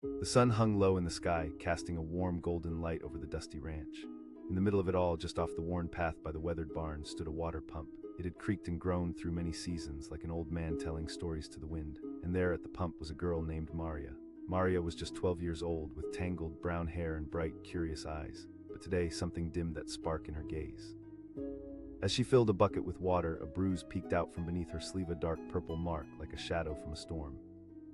The sun hung low in the sky, casting a warm golden light over the dusty ranch. In the middle of it all, just off the worn path by the weathered barn, stood a water pump. It had creaked and groaned through many seasons, like an old man telling stories to the wind. And there at the pump was a girl named Maria. Maria was just 12 years old, with tangled brown hair and bright, curious eyes. But today, something dimmed that spark in her gaze. As she filled a bucket with water, a bruise peeked out from beneath her sleeve, a dark purple mark, like a shadow from a storm.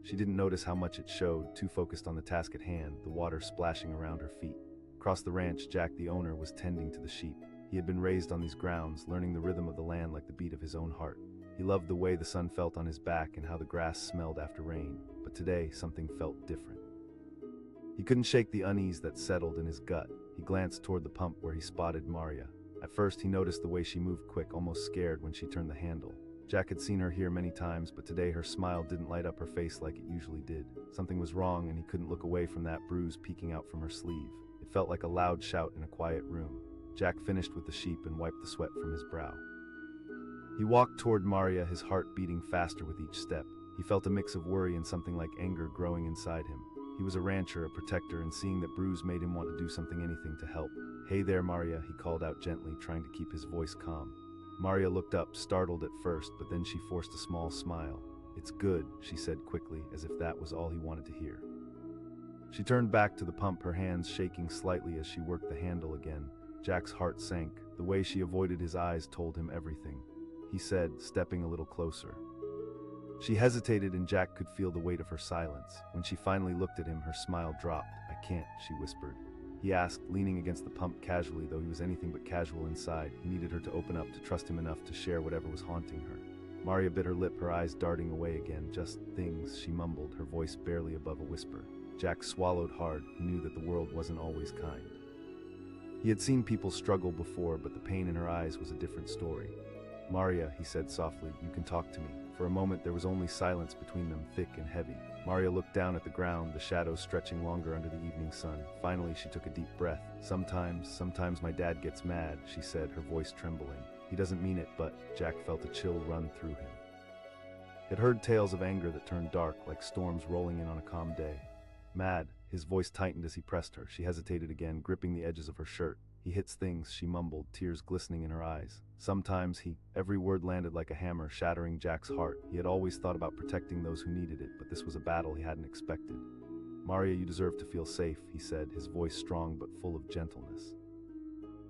She didn't notice how much it showed, too focused on the task at hand, the water splashing around her feet. Across the ranch, Jack, the owner, was tending to the sheep. He had been raised on these grounds, learning the rhythm of the land like the beat of his own heart. He loved the way the sun felt on his back and how the grass smelled after rain. But today, something felt different. He couldn't shake the unease that settled in his gut. He glanced toward the pump where he spotted Maria. At first, he noticed the way she moved quick, almost scared when she turned the handle. Jack had seen her here many times, but today her smile didn't light up her face like it usually did. Something was wrong, and he couldn't look away from that bruise peeking out from her sleeve. It felt like a loud shout in a quiet room. Jack finished with the sheep and wiped the sweat from his brow. He walked toward Maria, his heart beating faster with each step. He felt a mix of worry and something like anger growing inside him. He was a rancher, a protector, and seeing that Bruise made him want to do something, anything to help. "Hey there, Maria," he called out gently, trying to keep his voice calm. Maria looked up, startled at first, but then she forced a small smile. "It's good," she said quickly, as if that was all he wanted to hear. She turned back to the pump, her hands shaking slightly as she worked the handle again. Jack's heart sank. The way she avoided his eyes told him everything. He said, stepping a little closer. She hesitated, and Jack could feel the weight of her silence. When she finally looked at him, her smile dropped. "I can't," she whispered. He asked, leaning against the pump casually, though he was anything but casual inside. He needed her to open up, to trust him enough to share whatever was haunting her. Maria bit her lip, her eyes darting away again. "Just things," she mumbled, her voice barely above a whisper. Jack swallowed hard. He knew that the world wasn't always kind. He had seen people struggle before, but the pain in her eyes was a different story. "Maria," he said softly, "you can talk to me." For a moment there was only silence between them, thick and heavy. Maria looked down at the ground, the shadows stretching longer under the evening sun. Finally she took a deep breath. Sometimes my dad gets mad," she said, her voice trembling. "He doesn't mean it, but—" Jack felt a chill run through him. He had heard tales of anger that turned dark, like storms rolling in on a calm day. "Mad," his voice tightened as he pressed her. She hesitated again, gripping the edges of her shirt. "He hits things," she mumbled, tears glistening in her eyes. "Sometimes he—" Every word landed like a hammer, shattering Jack's heart. He had always thought about protecting those who needed it, but this was a battle he hadn't expected. "Maria, you deserve to feel safe," he said, his voice strong but full of gentleness.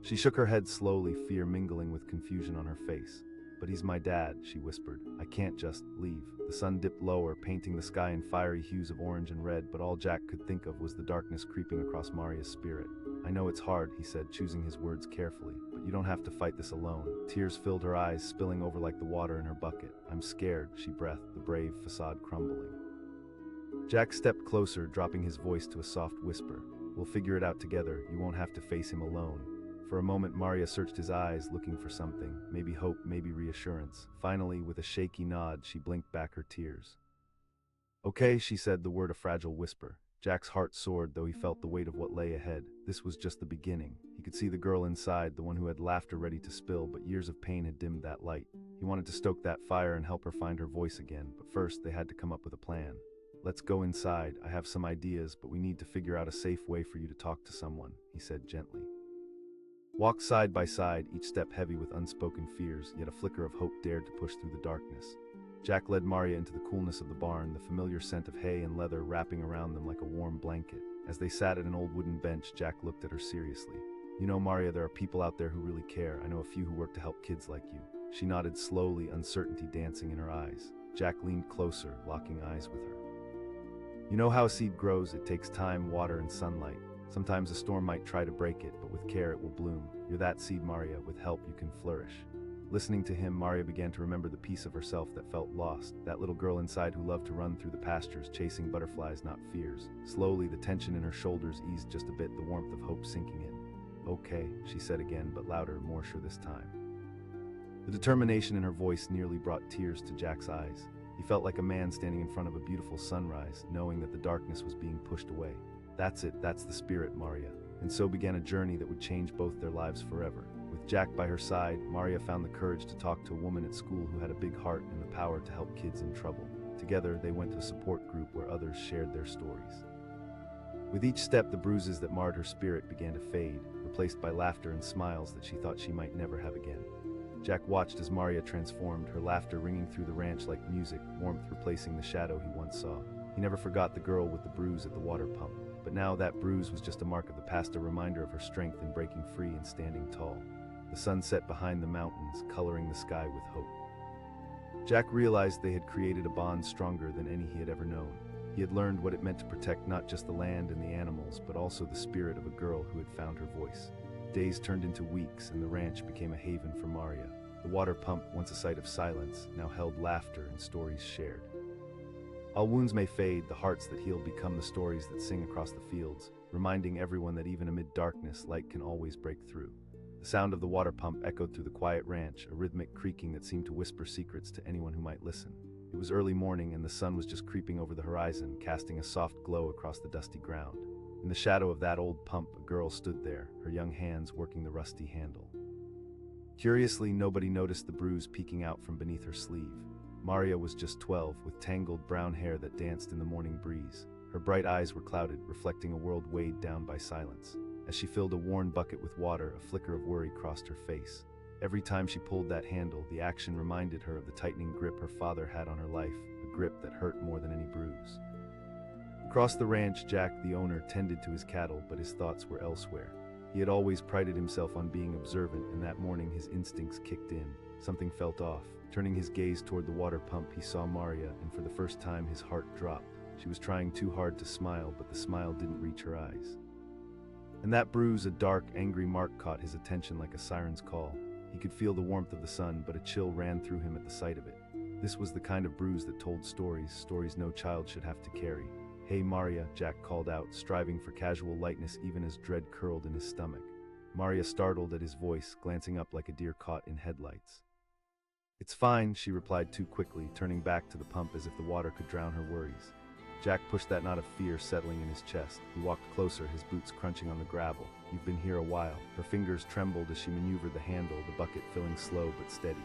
She shook her head slowly, fear mingling with confusion on her face. "But he's my dad," she whispered. "I can't just leave." The sun dipped lower, painting the sky in fiery hues of orange and red, but all Jack could think of was the darkness creeping across Maria's spirit. "I know it's hard," he said, choosing his words carefully, "but you don't have to fight this alone." Tears filled her eyes, spilling over like the water in her bucket. "I'm scared," she breathed, the brave facade crumbling. Jack stepped closer, dropping his voice to a soft whisper. "We'll figure it out together. You won't have to face him alone." For a moment Maria searched his eyes, looking for something, maybe hope, maybe reassurance. Finally, with a shaky nod, she blinked back her tears. "Okay," she said, the word a fragile whisper. Jack's heart soared, though he felt the weight of what lay ahead. This was just the beginning. He could see the girl inside, the one who had laughter ready to spill, but years of pain had dimmed that light. He wanted to stoke that fire and help her find her voice again, but first they had to come up with a plan. "Let's go inside. I have some ideas, but we need to figure out a safe way for you to talk to someone," he said gently. Walked side by side, each step heavy with unspoken fears, yet a flicker of hope dared to push through the darkness. Jack led Maria into the coolness of the barn, the familiar scent of hay and leather wrapping around them like a warm blanket. As they sat at an old wooden bench, Jack looked at her seriously. "You know, Maria, there are people out there who really care. I know a few who work to help kids like you." She nodded slowly, uncertainty dancing in her eyes. Jack leaned closer, locking eyes with her. "You know how a seed grows? It takes time, water, and sunlight. Sometimes a storm might try to break it, but with care it will bloom. You're that seed, Maria. With help you can flourish." Listening to him, Maria began to remember the piece of herself that felt lost, that little girl inside who loved to run through the pastures, chasing butterflies, not fears. Slowly, the tension in her shoulders eased just a bit, the warmth of hope sinking in. "Okay," she said again, but louder, more sure this time. The determination in her voice nearly brought tears to Jack's eyes. He felt like a man standing in front of a beautiful sunrise, knowing that the darkness was being pushed away. "That's it, that's the spirit, Maria." And so began a journey that would change both their lives forever. With Jack by her side, Maria found the courage to talk to a woman at school who had a big heart and the power to help kids in trouble. Together, they went to a support group where others shared their stories. With each step, the bruises that marred her spirit began to fade, replaced by laughter and smiles that she thought she might never have again. Jack watched as Maria transformed, her laughter ringing through the ranch like music, warmth replacing the shadow he once saw. He never forgot the girl with the bruise at the water pump, but now that bruise was just a mark of the past, a reminder of her strength in breaking free and standing tall. The sun set behind the mountains, coloring the sky with hope. Jack realized they had created a bond stronger than any he had ever known. He had learned what it meant to protect not just the land and the animals, but also the spirit of a girl who had found her voice. Days turned into weeks, and the ranch became a haven for Maria. The water pump, once a site of silence, now held laughter and stories shared. All wounds may fade, the hearts that heal become the stories that sing across the fields, reminding everyone that even amid darkness, light can always break through. The sound of the water pump echoed through the quiet ranch, a rhythmic creaking that seemed to whisper secrets to anyone who might listen. It was early morning, and the sun was just creeping over the horizon, casting a soft glow across the dusty ground. In the shadow of that old pump, a girl stood there, her young hands working the rusty handle. Curiously, nobody noticed the bruise peeking out from beneath her sleeve. Maria was just 12, with tangled brown hair that danced in the morning breeze. Her bright eyes were clouded, reflecting a world weighed down by silence. As she filled a worn bucket with water, a flicker of worry crossed her face. Every time she pulled that handle, the action reminded her of the tightening grip her father had on her life, a grip that hurt more than any bruise. Across the ranch, Jack, the owner, tended to his cattle, but his thoughts were elsewhere. He had always prided himself on being observant, and that morning his instincts kicked in. Something felt off. Turning his gaze toward the water pump, he saw Maria, and for the first time his heart dropped. She was trying too hard to smile, but the smile didn't reach her eyes. And that bruise, a dark, angry mark, caught his attention like a siren's call. He could feel the warmth of the sun, but a chill ran through him at the sight of it. This was the kind of bruise that told stories, stories no child should have to carry. "Hey, Maria," Jack called out, striving for casual lightness even as dread curled in his stomach. Maria startled at his voice, glancing up like a deer caught in headlights. "It's fine," she replied too quickly, turning back to the pump as if the water could drown her worries. Jack pushed that knot of fear settling in his chest. He walked closer, his boots crunching on the gravel. "You've been here a while." Her fingers trembled as she maneuvered the handle, the bucket filling slow but steady.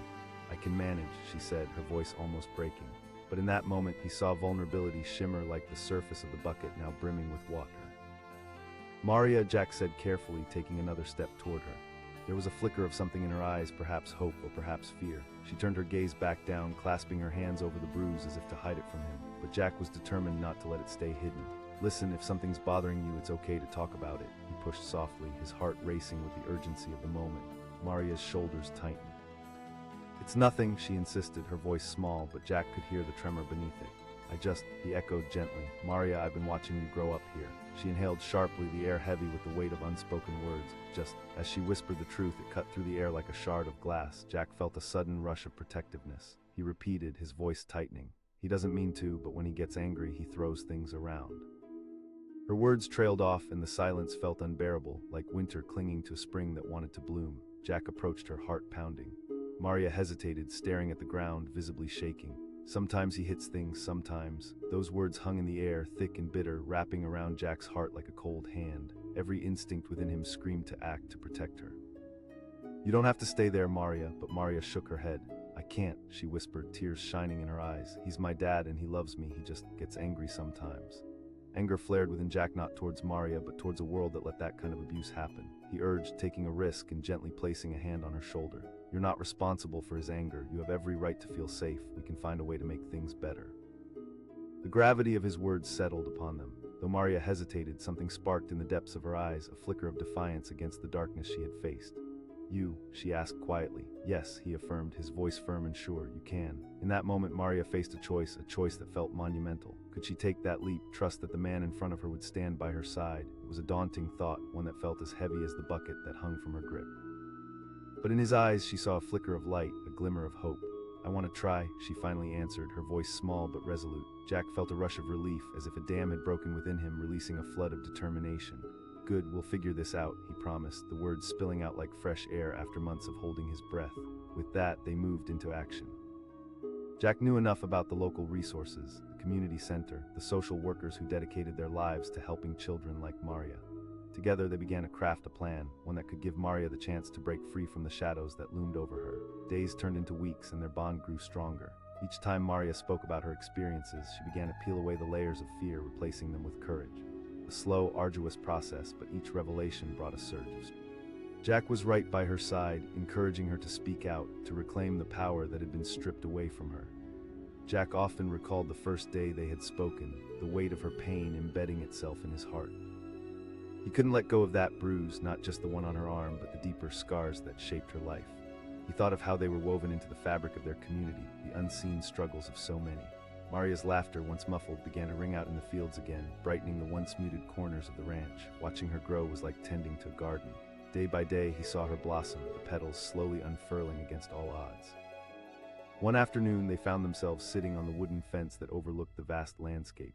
"I can manage," she said, her voice almost breaking. But in that moment, he saw vulnerability shimmer like the surface of the bucket now brimming with water. "Maria," Jack said carefully, taking another step toward her. There was a flicker of something in her eyes, perhaps hope or perhaps fear. She turned her gaze back down, clasping her hands over the bruise as if to hide it from him. But Jack was determined not to let it stay hidden. "Listen, if something's bothering you, it's okay to talk about it," he pushed softly, his heart racing with the urgency of the moment. Maria's shoulders tightened. "It's nothing," she insisted, her voice small, but Jack could hear the tremor beneath it. He echoed gently. "Maria, I've been watching you grow up here." She inhaled sharply, the air heavy with the weight of unspoken words. Just as she whispered the truth, it cut through the air like a shard of glass. Jack felt a sudden rush of protectiveness. He repeated, his voice tightening. "He doesn't mean to, but when he gets angry, he throws things around." Her words trailed off, and the silence felt unbearable, like winter clinging to spring that wanted to bloom. Jack approached her, heart pounding. Maria hesitated, staring at the ground, visibly shaking. "Sometimes he hits things, sometimes." Those words hung in the air, thick and bitter, wrapping around Jack's heart like a cold hand. Every instinct within him screamed to act, to protect her. "You don't have to stay there, Maria," but Maria shook her head. "I can't," she whispered, tears shining in her eyes. "He's my dad and he loves me, he just gets angry sometimes." Anger flared within Jack, not towards Maria, but towards a world that let that kind of abuse happen. He urged, taking a risk and gently placing a hand on her shoulder. "You're not responsible for his anger. You have every right to feel safe. We can find a way to make things better." The gravity of his words settled upon them. Though Maria hesitated, something sparked in the depths of her eyes, a flicker of defiance against the darkness she had faced. "You?" she asked quietly. "Yes," he affirmed, his voice firm and sure. "You can." In that moment, Maria faced a choice that felt monumental. Could she take that leap, trust that the man in front of her would stand by her side? It was a daunting thought, one that felt as heavy as the bucket that hung from her grip. But in his eyes, she saw a flicker of light, a glimmer of hope. "I want to try," she finally answered, her voice small but resolute. Jack felt a rush of relief, as if a dam had broken within him, releasing a flood of determination. "Good, we'll figure this out," he promised, the words spilling out like fresh air after months of holding his breath. With that, they moved into action. Jack knew enough about the local resources, the community center, the social workers who dedicated their lives to helping children like Maria. Together, they began to craft a plan, one that could give Maria the chance to break free from the shadows that loomed over her. Days turned into weeks, and their bond grew stronger. Each time Maria spoke about her experiences, she began to peel away the layers of fear, replacing them with courage. A slow, arduous process, but each revelation brought a surge of. Jack was right by her side, encouraging her to speak out, to reclaim the power that had been stripped away from her. Jack often recalled the first day they had spoken, the weight of her pain embedding itself in his heart. He couldn't let go of that bruise, not just the one on her arm, but the deeper scars that shaped her life. He thought of how they were woven into the fabric of their community, the unseen struggles of so many. Maria's laughter, once muffled, began to ring out in the fields again, brightening the once muted corners of the ranch. Watching her grow was like tending to a garden. Day by day, he saw her blossom, the petals slowly unfurling against all odds. One afternoon, they found themselves sitting on the wooden fence that overlooked the vast landscape.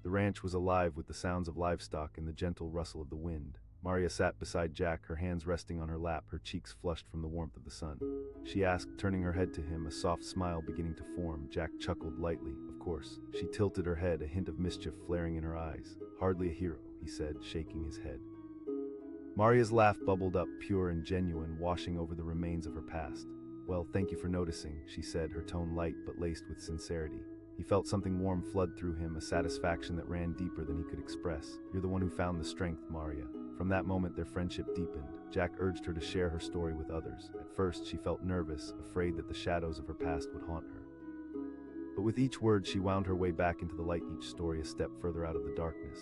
The ranch was alive with the sounds of livestock and the gentle rustle of the wind. Maria sat beside Jack, her hands resting on her lap, her cheeks flushed from the warmth of the sun. She asked, turning her head to him, a soft smile beginning to form. Jack chuckled lightly, of course. She tilted her head, a hint of mischief flaring in her eyes. Hardly a hero, he said, shaking his head. Maria's laugh bubbled up, pure and genuine, washing over the remains of her past. Well, thank you for noticing, she said, her tone light but laced with sincerity. He felt something warm flood through him, a satisfaction that ran deeper than he could express. You're the one who found the strength, Maria. From that moment, their friendship deepened. Jack urged her to share her story with others. At first, she felt nervous, afraid that the shadows of her past would haunt her. But with each word, she wound her way back into the light, each story a step further out of the darkness.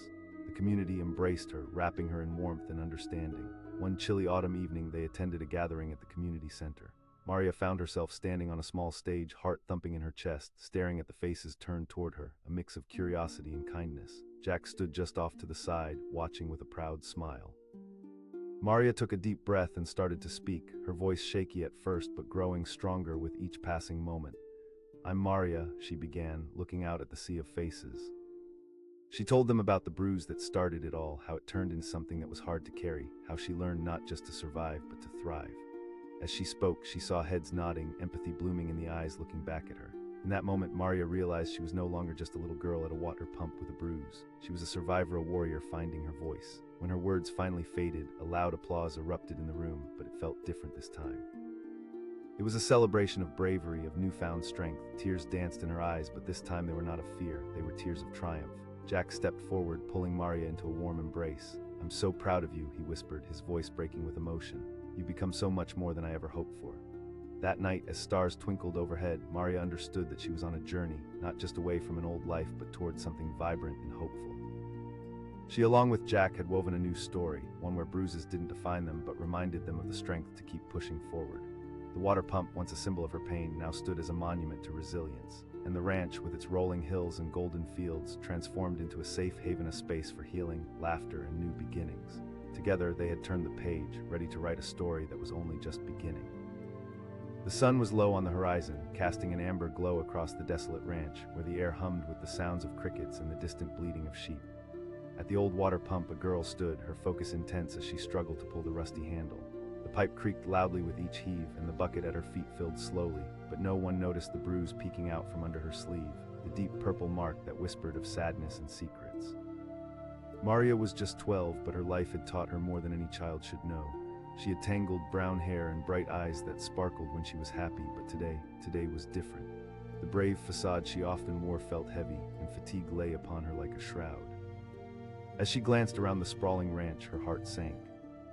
The community embraced her, wrapping her in warmth and understanding. One chilly autumn evening, they attended a gathering at the community center. Maria found herself standing on a small stage, heart thumping in her chest, staring at the faces turned toward her, a mix of curiosity and kindness. Jack stood just off to the side, watching with a proud smile. Maria took a deep breath and started to speak, her voice shaky at first but growing stronger with each passing moment. I'm Maria, she began, looking out at the sea of faces. She told them about the bruise that started it all, how it turned into something that was hard to carry, how she learned not just to survive but to thrive. As she spoke, she saw heads nodding, empathy blooming in the eyes looking back at her. In that moment, Maria realized she was no longer just a little girl at a water pump with a bruise. She was a survivor, a warrior finding her voice. When her words finally faded, a loud applause erupted in the room, but it felt different this time. It was a celebration of bravery, of newfound strength. Tears danced in her eyes, but this time they were not of fear, they were tears of triumph. Jack stepped forward, pulling Maria into a warm embrace. I'm so proud of you, he whispered, his voice breaking with emotion. You've become so much more than I ever hoped for. That night, as stars twinkled overhead, Maria understood that she was on a journey, not just away from an old life, but towards something vibrant and hopeful. She, along with Jack, had woven a new story, one where bruises didn't define them, but reminded them of the strength to keep pushing forward. The water pump, once a symbol of her pain, now stood as a monument to resilience. And the ranch, with its rolling hills and golden fields, transformed into a safe haven, a space for healing, laughter, and new beginnings. Together, they had turned the page, ready to write a story that was only just beginning. The sun was low on the horizon, casting an amber glow across the desolate ranch, where the air hummed with the sounds of crickets and the distant bleating of sheep. At the old water pump, a girl stood, her focus intense as she struggled to pull the rusty handle. The pipe creaked loudly with each heave, and the bucket at her feet filled slowly, but no one noticed the bruise peeking out from under her sleeve, the deep purple mark that whispered of sadness and secrets. Maria was just 12, but her life had taught her more than any child should know. She had tangled brown hair and bright eyes that sparkled when she was happy, but today was different. The brave facade she often wore felt heavy, and fatigue lay upon her like a shroud. As she glanced around the sprawling ranch, her heart sank.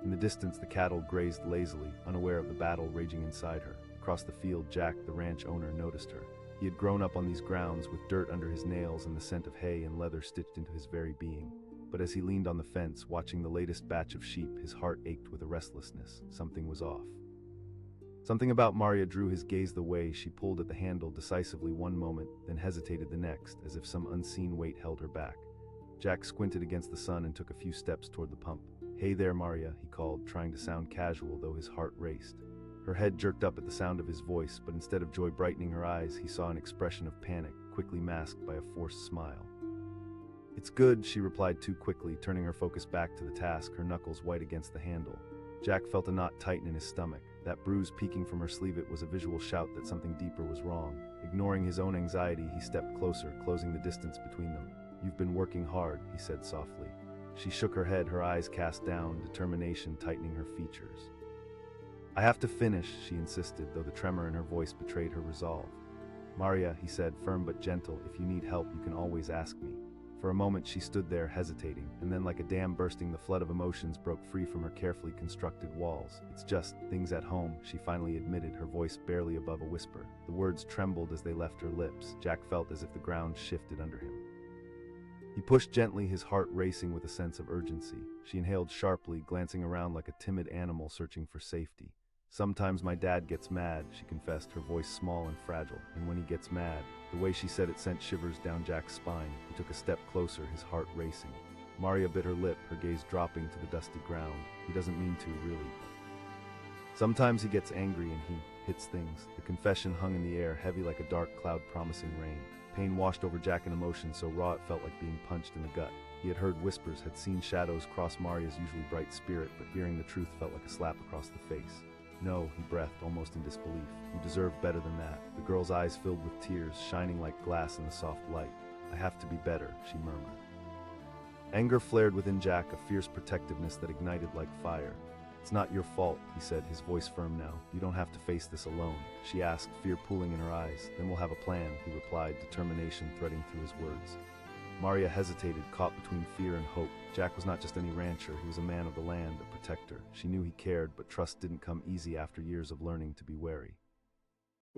In the distance, the cattle grazed lazily, unaware of the battle raging inside her. Across the field, Jack, the ranch owner, noticed her. He had grown up on these grounds with dirt under his nails and the scent of hay and leather stitched into his very being. But as he leaned on the fence, watching the latest batch of sheep, his heart ached with a restlessness. Something was off. Something about Maria drew his gaze the way she pulled at the handle decisively one moment, then hesitated the next, as if some unseen weight held her back. Jack squinted against the sun and took a few steps toward the pump. Hey there, Maria, he called, trying to sound casual, though his heart raced. Her head jerked up at the sound of his voice, but instead of joy brightening her eyes, he saw an expression of panic, quickly masked by a forced smile. It's good, she replied too quickly, turning her focus back to the task, her knuckles white against the handle. Jack felt a knot tighten in his stomach. That bruise peeking from her sleeve, it was a visual shout that something deeper was wrong. Ignoring his own anxiety, he stepped closer, closing the distance between them. You've been working hard, he said softly. She shook her head, her eyes cast down, determination tightening her features. I have to finish, she insisted, though the tremor in her voice betrayed her resolve. Maria, he said, firm but gentle, if you need help, you can always ask me. For a moment she stood there hesitating, and then like a dam bursting, the flood of emotions broke free from her carefully constructed walls. "It's just things at home," she finally admitted, her voice barely above a whisper. The words trembled as they left her lips. Jack felt as if the ground shifted under him. He pushed gently, his heart racing with a sense of urgency. She inhaled sharply, glancing around like a timid animal searching for safety. "Sometimes my dad gets mad," she confessed, her voice small and fragile. "And when he gets mad..." The way she said it sent shivers down Jack's spine. He took a step closer, his heart racing. Maria bit her lip, her gaze dropping to the dusty ground. "He doesn't mean to, really. Sometimes he gets angry and he hits things." The confession hung in the air, heavy like a dark cloud promising rain. Pain washed over Jack, an emotion so raw it felt like being punched in the gut. He had heard whispers, had seen shadows cross Maria's usually bright spirit, but hearing the truth felt like a slap across the face. "No," he breathed, almost in disbelief. "You deserve better than that." The girl's eyes filled with tears, shining like glass in the soft light. "I have to be better," she murmured. Anger flared within Jack, a fierce protectiveness that ignited like fire. "It's not your fault," he said, his voice firm now. "You don't have to face this alone." She asked, fear pooling in her eyes. "Then we'll have a plan," he replied, determination threading through his words. Maria hesitated, caught between fear and hope. Jack was not just any rancher, he was a man of the land, a protector. She knew he cared, but trust didn't come easy after years of learning to be wary.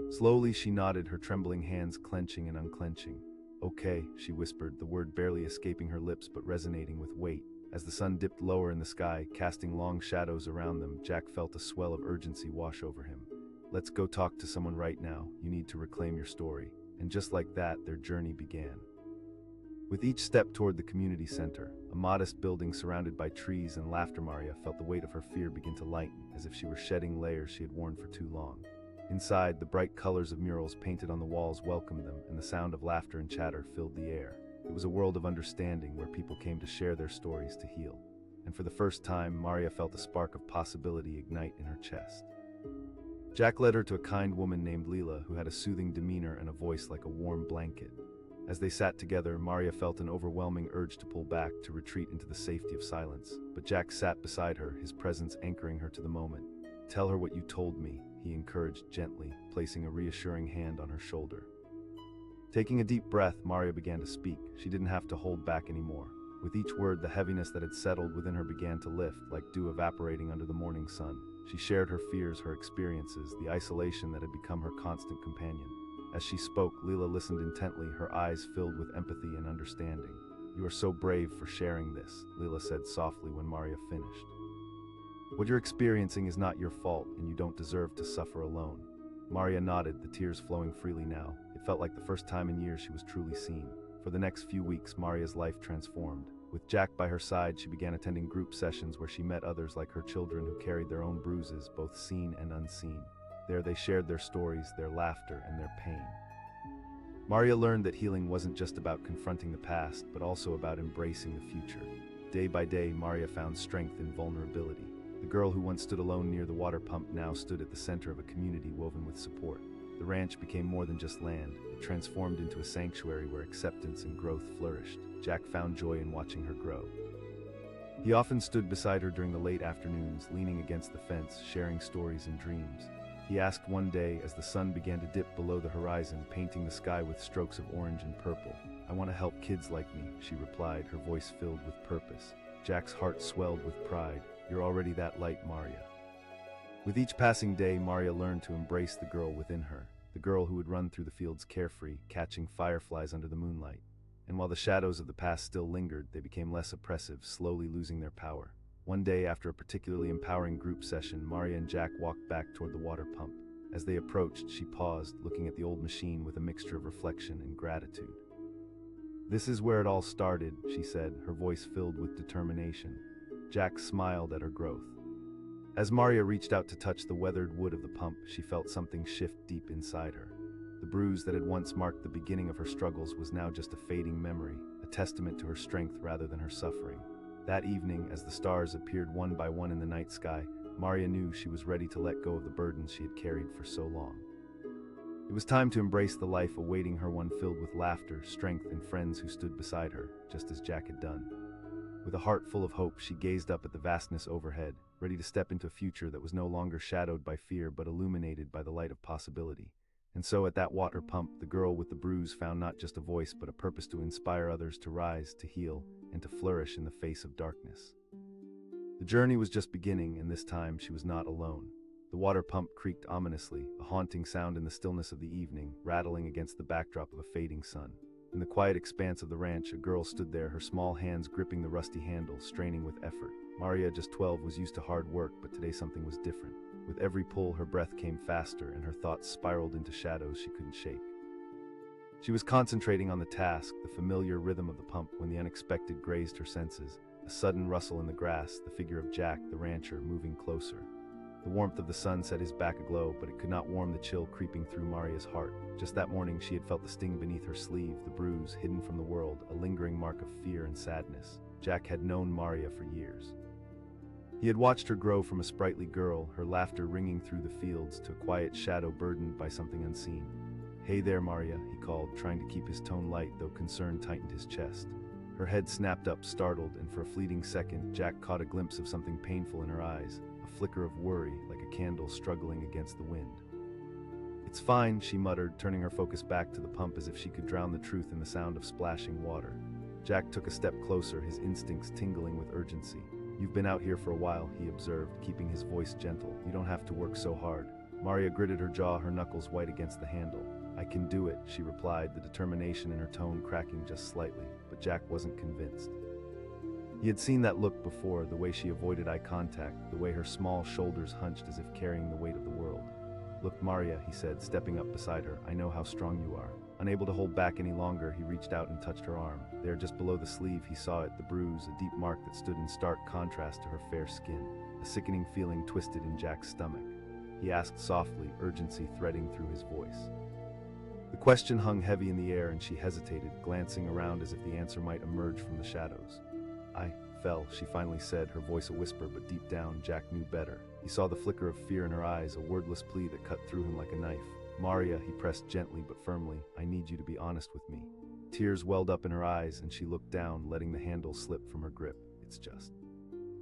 Slowly she nodded, her trembling hands clenching and unclenching. "Okay," she whispered, the word barely escaping her lips but resonating with weight. As the sun dipped lower in the sky, casting long shadows around them, Jack felt a swell of urgency wash over him. "Let's go talk to someone right now. You need to reclaim your story." And just like that, their journey began. With each step toward the community center, a modest building surrounded by trees and laughter, Maria felt the weight of her fear begin to lighten, as if she were shedding layers she had worn for too long. Inside, the bright colors of murals painted on the walls welcomed them, and the sound of laughter and chatter filled the air. It was a world of understanding where people came to share their stories, to heal. And for the first time, Maria felt a spark of possibility ignite in her chest. Jack led her to a kind woman named Leela, who had a soothing demeanor and a voice like a warm blanket. As they sat together, Maria felt an overwhelming urge to pull back, to retreat into the safety of silence. But Jack sat beside her, his presence anchoring her to the moment. "Tell her what you told me," he encouraged gently, placing a reassuring hand on her shoulder. Taking a deep breath, Maria began to speak. She didn't have to hold back anymore. With each word, the heaviness that had settled within her began to lift, like dew evaporating under the morning sun. She shared her fears, her experiences, the isolation that had become her constant companion. As she spoke, Leela listened intently, her eyes filled with empathy and understanding. "You are so brave for sharing this," Leela said softly when Maria finished. "What you're experiencing is not your fault, and you don't deserve to suffer alone." Maria nodded, the tears flowing freely now. It felt like the first time in years she was truly seen. For the next few weeks, Maria's life transformed. With Jack by her side, she began attending group sessions where she met others like her children who carried their own bruises, both seen and unseen. There they shared their stories, their laughter, and their pain. Maria learned that healing wasn't just about confronting the past, but also about embracing the future. Day by day, Maria found strength in vulnerability. The girl who once stood alone near the water pump now stood at the center of a community woven with support. The ranch became more than just land. It transformed into a sanctuary where acceptance and growth flourished. Jack found joy in watching her grow. He often stood beside her during the late afternoons, leaning against the fence, sharing stories and dreams. He asked one day as the sun began to dip below the horizon, painting the sky with strokes of orange and purple. "I want to help kids like me," she replied, her voice filled with purpose. Jack's heart swelled with pride. "You're already that light, Maria." With each passing day, Maria learned to embrace the girl within her, the girl who would run through the fields carefree, catching fireflies under the moonlight. And while the shadows of the past still lingered, they became less oppressive, slowly losing their power. One day, after a particularly empowering group session, Maria and Jack walked back toward the water pump. As they approached, she paused, looking at the old machine with a mixture of reflection and gratitude. "This is where it all started," she said, her voice filled with determination. Jack smiled at her growth. As Maria reached out to touch the weathered wood of the pump, she felt something shift deep inside her. The bruise that had once marked the beginning of her struggles was now just a fading memory, a testament to her strength rather than her suffering. That evening, as the stars appeared one by one in the night sky, Maria knew she was ready to let go of the burdens she had carried for so long. It was time to embrace the life awaiting her, one filled with laughter, strength, and friends who stood beside her, just as Jack had done. With a heart full of hope, she gazed up at the vastness overhead, ready to step into a future that was no longer shadowed by fear but illuminated by the light of possibility. And so at that water pump, the girl with the bruise found not just a voice but a purpose to inspire others to rise, to heal, and to flourish in the face of darkness. The journey was just beginning, and this time she was not alone. The water pump creaked ominously, a haunting sound in the stillness of the evening, rattling against the backdrop of a fading sun. In the quiet expanse of the ranch, a girl stood there, her small hands gripping the rusty handle, straining with effort. Maria, just 12, was used to hard work, but today something was different. With every pull, her breath came faster, and her thoughts spiraled into shadows she couldn't shake. She was concentrating on the task, the familiar rhythm of the pump, when the unexpected grazed her senses. A sudden rustle in the grass, the figure of Jack, the rancher, moving closer. The warmth of the sun set his back aglow, but it could not warm the chill creeping through Maria's heart. Just that morning she had felt the sting beneath her sleeve, the bruise, hidden from the world, a lingering mark of fear and sadness. Jack had known Maria for years. He had watched her grow from a sprightly girl, her laughter ringing through the fields, to a quiet shadow burdened by something unseen. "Hey there, Maria," he called, trying to keep his tone light, though concern tightened his chest. Her head snapped up, startled, and for a fleeting second, Jack caught a glimpse of something painful in her eyes, a flicker of worry, like a candle struggling against the wind. "It's fine," she muttered, turning her focus back to the pump as if she could drown the truth in the sound of splashing water. Jack took a step closer, his instincts tingling with urgency. "You've been out here for a while," he observed, keeping his voice gentle. "You don't have to work so hard." Maria gritted her jaw, her knuckles white against the handle. "I can do it," she replied, the determination in her tone cracking just slightly, but Jack wasn't convinced. He had seen that look before, the way she avoided eye contact, the way her small shoulders hunched as if carrying the weight of the world. "Look, Maria," he said, stepping up beside her, "I know how strong you are." Unable to hold back any longer, he reached out and touched her arm. There, just below the sleeve, he saw it, the bruise, a deep mark that stood in stark contrast to her fair skin. A sickening feeling twisted in Jack's stomach. He asked softly, urgency threading through his voice. The question hung heavy in the air, and she hesitated, glancing around as if the answer might emerge from the shadows. "I fell," she finally said, her voice a whisper, but deep down, Jack knew better. He saw the flicker of fear in her eyes, a wordless plea that cut through him like a knife. "Maria," he pressed gently but firmly, "I need you to be honest with me." Tears welled up in her eyes, and she looked down, letting the handle slip from her grip. "It's just..."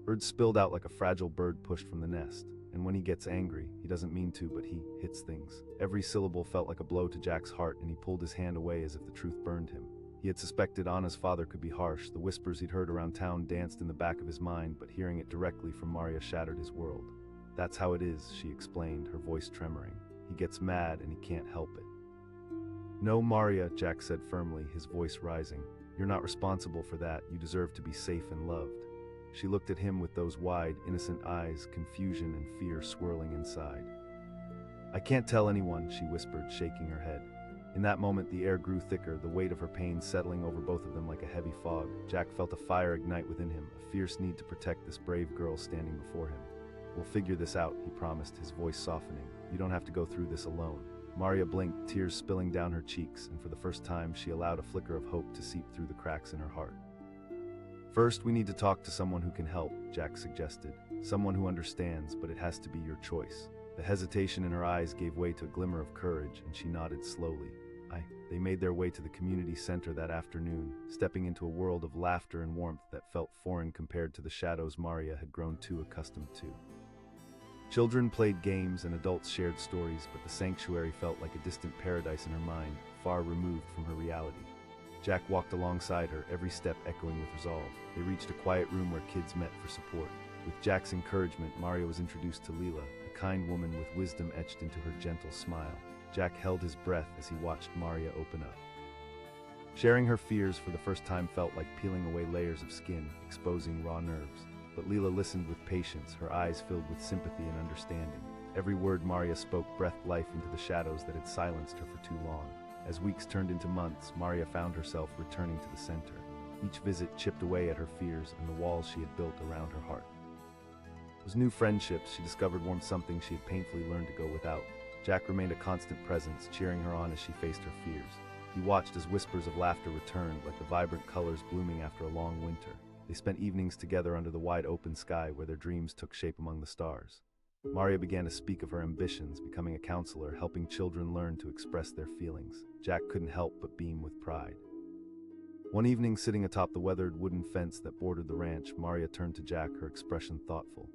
Words spilled out like a fragile bird pushed from the nest. And when he gets angry, he doesn't mean to, but he hits things. Every syllable felt like a blow to Jack's heart, and he pulled his hand away as if the truth burned him. He had suspected Anna's father could be harsh. The whispers he'd heard around town danced in the back of his mind, but hearing it directly from Maria shattered his world. "That's how it is," she explained, her voice tremoring. "He gets mad and he can't help it." "No, Maria," Jack said firmly, his voice rising. "You're not responsible for that. You deserve to be safe and loved." She looked at him with those wide, innocent eyes, confusion and fear swirling inside. "I can't tell anyone," she whispered, shaking her head. In that moment, the air grew thicker, the weight of her pain settling over both of them like a heavy fog. Jack felt a fire ignite within him, a fierce need to protect this brave girl standing before him. "We'll figure this out," he promised, his voice softening. "You don't have to go through this alone." Maria blinked, tears spilling down her cheeks, and for the first time she allowed a flicker of hope to seep through the cracks in her heart. "First, we need to talk to someone who can help," Jack suggested. "Someone who understands, but it has to be your choice." The hesitation in her eyes gave way to a glimmer of courage, and she nodded slowly. They made their way to the community center that afternoon, stepping into a world of laughter and warmth that felt foreign compared to the shadows Maria had grown too accustomed to. Children played games and adults shared stories, but the sanctuary felt like a distant paradise in her mind, far removed from her reality. Jack walked alongside her, every step echoing with resolve. They reached a quiet room where kids met for support. With Jack's encouragement, Maria was introduced to Leela, a kind woman with wisdom etched into her gentle smile. Jack held his breath as he watched Maria open up. Sharing her fears for the first time felt like peeling away layers of skin, exposing raw nerves. But Leela listened with patience, her eyes filled with sympathy and understanding. Every word Maria spoke breathed life into the shadows that had silenced her for too long. As weeks turned into months, Maria found herself returning to the center. Each visit chipped away at her fears and the walls she had built around her heart. With new friendships, she discovered warmth, something she had painfully learned to go without. Jack remained a constant presence, cheering her on as she faced her fears. He watched as whispers of laughter returned, like the vibrant colors blooming after a long winter. They spent evenings together under the wide open sky where their dreams took shape among the stars. Maria began to speak of her ambitions, becoming a counselor, helping children learn to express their feelings. Jack couldn't help but beam with pride. One evening, sitting atop the weathered wooden fence that bordered the ranch, Maria turned to Jack, her expression thoughtful.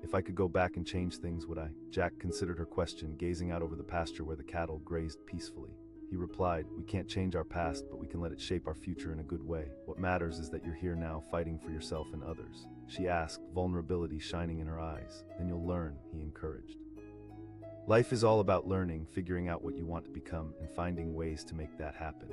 If I could go back and change things, would I? Jack considered her question, gazing out over the pasture where the cattle grazed peacefully. He replied, we can't change our past, but we can let it shape our future in a good way. What matters is that you're here now, fighting for yourself and others. She asked, vulnerability shining in her eyes. Then you'll learn, he encouraged. Life is all about learning, figuring out what you want to become, and finding ways to make that happen.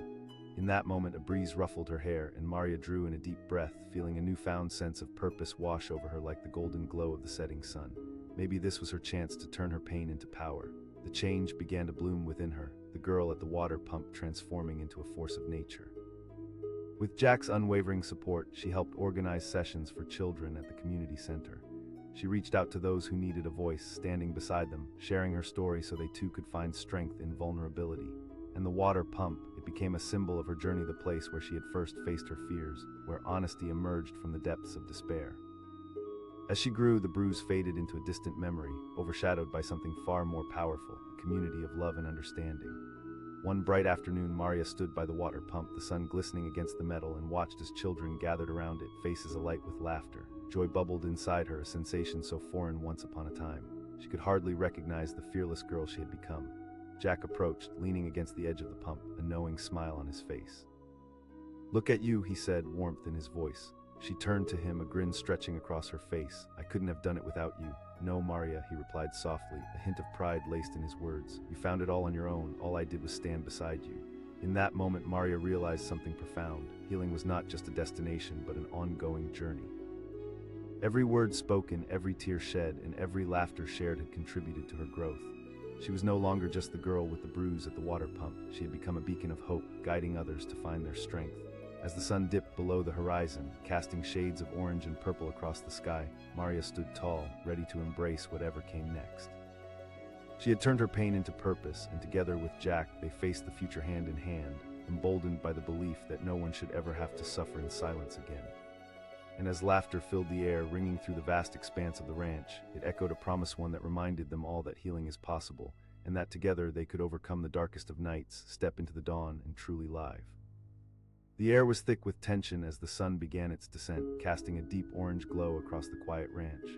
In that moment, a breeze ruffled her hair, and Maria drew in a deep breath, feeling a newfound sense of purpose wash over her like the golden glow of the setting sun. Maybe this was her chance to turn her pain into power. The change began to bloom within her, the girl at the water pump transforming into a force of nature. With Jack's unwavering support, she helped organize sessions for children at the community center. She reached out to those who needed a voice, standing beside them, sharing her story so they too could find strength in vulnerability. And the water pump, it became a symbol of her journey, the place where she had first faced her fears, where honesty emerged from the depths of despair. As she grew, the bruise faded into a distant memory, overshadowed by something far more powerful, a community of love and understanding. One bright afternoon, Maria stood by the water pump, the sun glistening against the metal, and watched as children gathered around it, faces alight with laughter. Joy bubbled inside her, a sensation so foreign once upon a time. She could hardly recognize the fearless girl she had become. Jack approached, leaning against the edge of the pump, a knowing smile on his face. Look at you, he said, warmth in his voice. She turned to him, a grin stretching across her face. I couldn't have done it without you. No, Maria, he replied softly, a hint of pride laced in his words. You found it all on your own. All I did was stand beside you. In that moment, Maria realized something profound. Healing was not just a destination, but an ongoing journey. Every word spoken, every tear shed, and every laughter shared had contributed to her growth. She was no longer just the girl with the bruise at the water pump. She had become a beacon of hope, guiding others to find their strength. As the sun dipped below the horizon, casting shades of orange and purple across the sky, Maria stood tall, ready to embrace whatever came next. She had turned her pain into purpose, and together with Jack, they faced the future hand in hand, emboldened by the belief that no one should ever have to suffer in silence again. And as laughter filled the air, ringing through the vast expanse of the ranch, it echoed a promise, one that reminded them all that healing is possible, and that together they could overcome the darkest of nights, step into the dawn, and truly live. The air was thick with tension as the sun began its descent, casting a deep orange glow across the quiet ranch.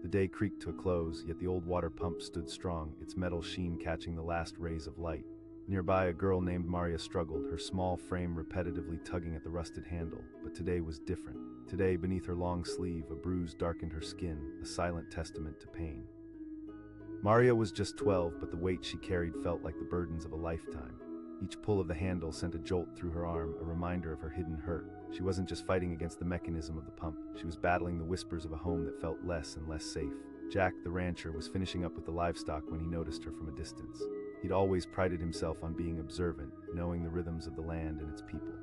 The day creaked to a close, yet the old water pump stood strong, its metal sheen catching the last rays of light. Nearby, a girl named Maria struggled, her small frame repetitively tugging at the rusted handle. But today was different. Today, beneath her long sleeve, a bruise darkened her skin, a silent testament to pain. Maria was just 12, but the weight she carried felt like the burdens of a lifetime. Each pull of the handle sent a jolt through her arm, a reminder of her hidden hurt. She wasn't just fighting against the mechanism of the pump. She was battling the whispers of a home that felt less and less safe. Jack, the rancher, was finishing up with the livestock when he noticed her from a distance. He'd always prided himself on being observant, knowing the rhythms of the land and its people.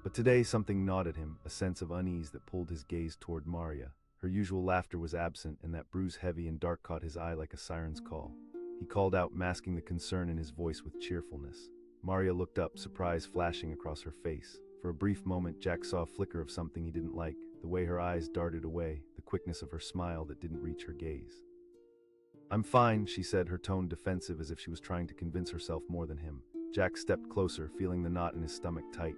But today something gnawed at him, a sense of unease that pulled his gaze toward Maria. Her usual laughter was absent, and that bruise heavy and dark caught his eye like a siren's call. He called out, masking the concern in his voice with cheerfulness. Maria looked up, surprise flashing across her face. For a brief moment, Jack saw a flicker of something he didn't like, the way her eyes darted away, the quickness of her smile that didn't reach her gaze. I'm fine, she said, her tone defensive as if she was trying to convince herself more than him. Jack stepped closer, feeling the knot in his stomach tight.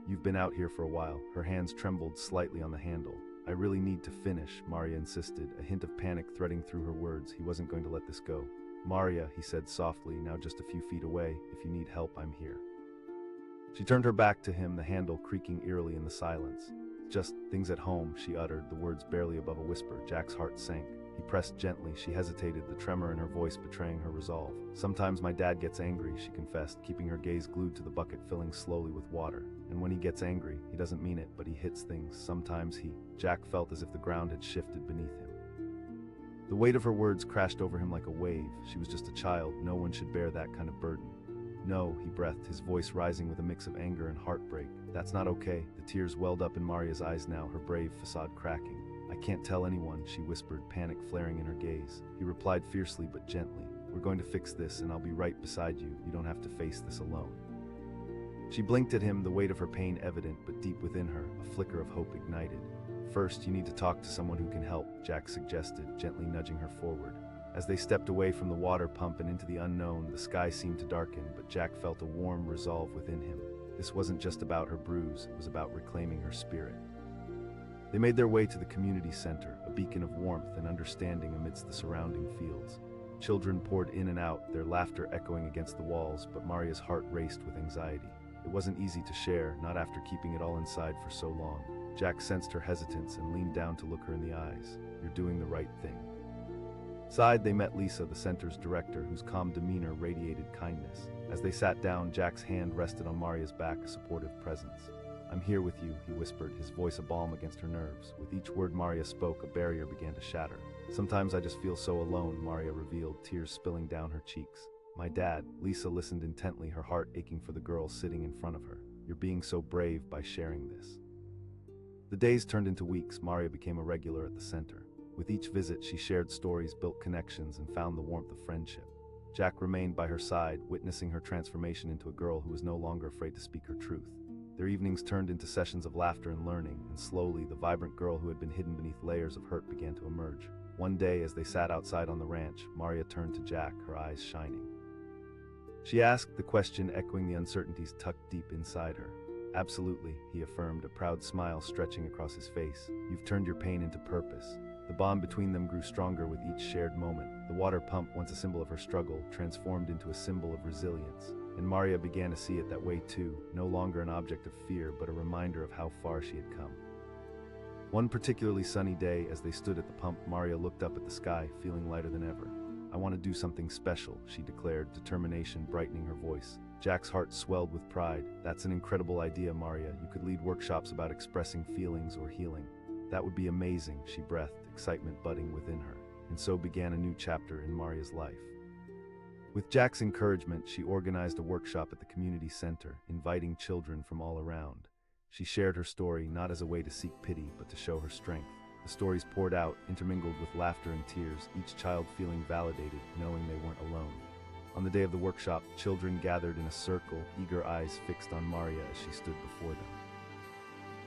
You've been out here for a while. Her hands trembled slightly on the handle. I really need to finish, Maria insisted, a hint of panic threading through her words. He wasn't going to let this go. Maria, he said softly, now just a few feet away. If you need help, I'm here. She turned her back to him, the handle creaking eerily in the silence. Just things at home, she uttered, the words barely above a whisper. Jack's heart sank. He pressed gently. She hesitated, the tremor in her voice betraying her resolve. Sometimes my dad gets angry, she confessed, keeping her gaze glued to the bucket filling slowly with water. And when he gets angry, he doesn't mean it, but he hits things. Sometimes Jack felt as if the ground had shifted beneath him. The weight of her words crashed over him like a wave. She was just a child. No one should bear that kind of burden. No, he breathed, his voice rising with a mix of anger and heartbreak. That's not okay. The tears welled up in Maria's eyes now, her brave facade cracking. I can't tell anyone, she whispered, panic flaring in her gaze. He replied fiercely but gently. We're going to fix this, and I'll be right beside you. You don't have to face this alone. She blinked at him, the weight of her pain evident, but deep within her, a flicker of hope ignited. First, you need to talk to someone who can help, Jack suggested, gently nudging her forward. As they stepped away from the water pump and into the unknown, the sky seemed to darken, but Jack felt a warm resolve within him. This wasn't just about her bruise, it was about reclaiming her spirit. They made their way to the community center, a beacon of warmth and understanding amidst the surrounding fields. Children poured in and out, their laughter echoing against the walls, but Maria's heart raced with anxiety. It wasn't easy to share, not after keeping it all inside for so long. Jack sensed her hesitance and leaned down to look her in the eyes. "You're doing the right thing." Inside, they met Lisa, the center's director, whose calm demeanor radiated kindness. As they sat down, Jack's hand rested on Maria's back, a supportive presence. "I'm here with you," he whispered, his voice a balm against her nerves. With each word Maria spoke, a barrier began to shatter. "Sometimes I just feel so alone," Maria revealed, tears spilling down her cheeks. "My dad." Lisa listened intently, her heart aching for the girl sitting in front of her. "You're being so brave by sharing this." The days turned into weeks. Maria became a regular at the center. With each visit, she shared stories, built connections, and found the warmth of friendship. Jack remained by her side, witnessing her transformation into a girl who was no longer afraid to speak her truth. Their evenings turned into sessions of laughter and learning, and slowly, the vibrant girl who had been hidden beneath layers of hurt began to emerge. One day, as they sat outside on the ranch, Maria turned to Jack, her eyes shining. She asked, the question echoing the uncertainties tucked deep inside her. "Absolutely," he affirmed, a proud smile stretching across his face. "You've turned your pain into purpose." The bond between them grew stronger with each shared moment. The water pump, once a symbol of her struggle, transformed into a symbol of resilience. And Maria began to see it that way too, no longer an object of fear, but a reminder of how far she had come. One particularly sunny day, as they stood at the pump, Maria looked up at the sky, feeling lighter than ever. "I want to do something special," she declared, determination brightening her voice. Jack's heart swelled with pride. "That's an incredible idea, Maria. You could lead workshops about expressing feelings or healing." "That would be amazing," she breathed, excitement budding within her. And so began a new chapter in Maria's life. With Jack's encouragement, she organized a workshop at the community center, inviting children from all around. She shared her story not as a way to seek pity, but to show her strength. The stories poured out, intermingled with laughter and tears, each child feeling validated, knowing they weren't alone. On the day of the workshop, children gathered in a circle, eager eyes fixed on Maria as she stood before them.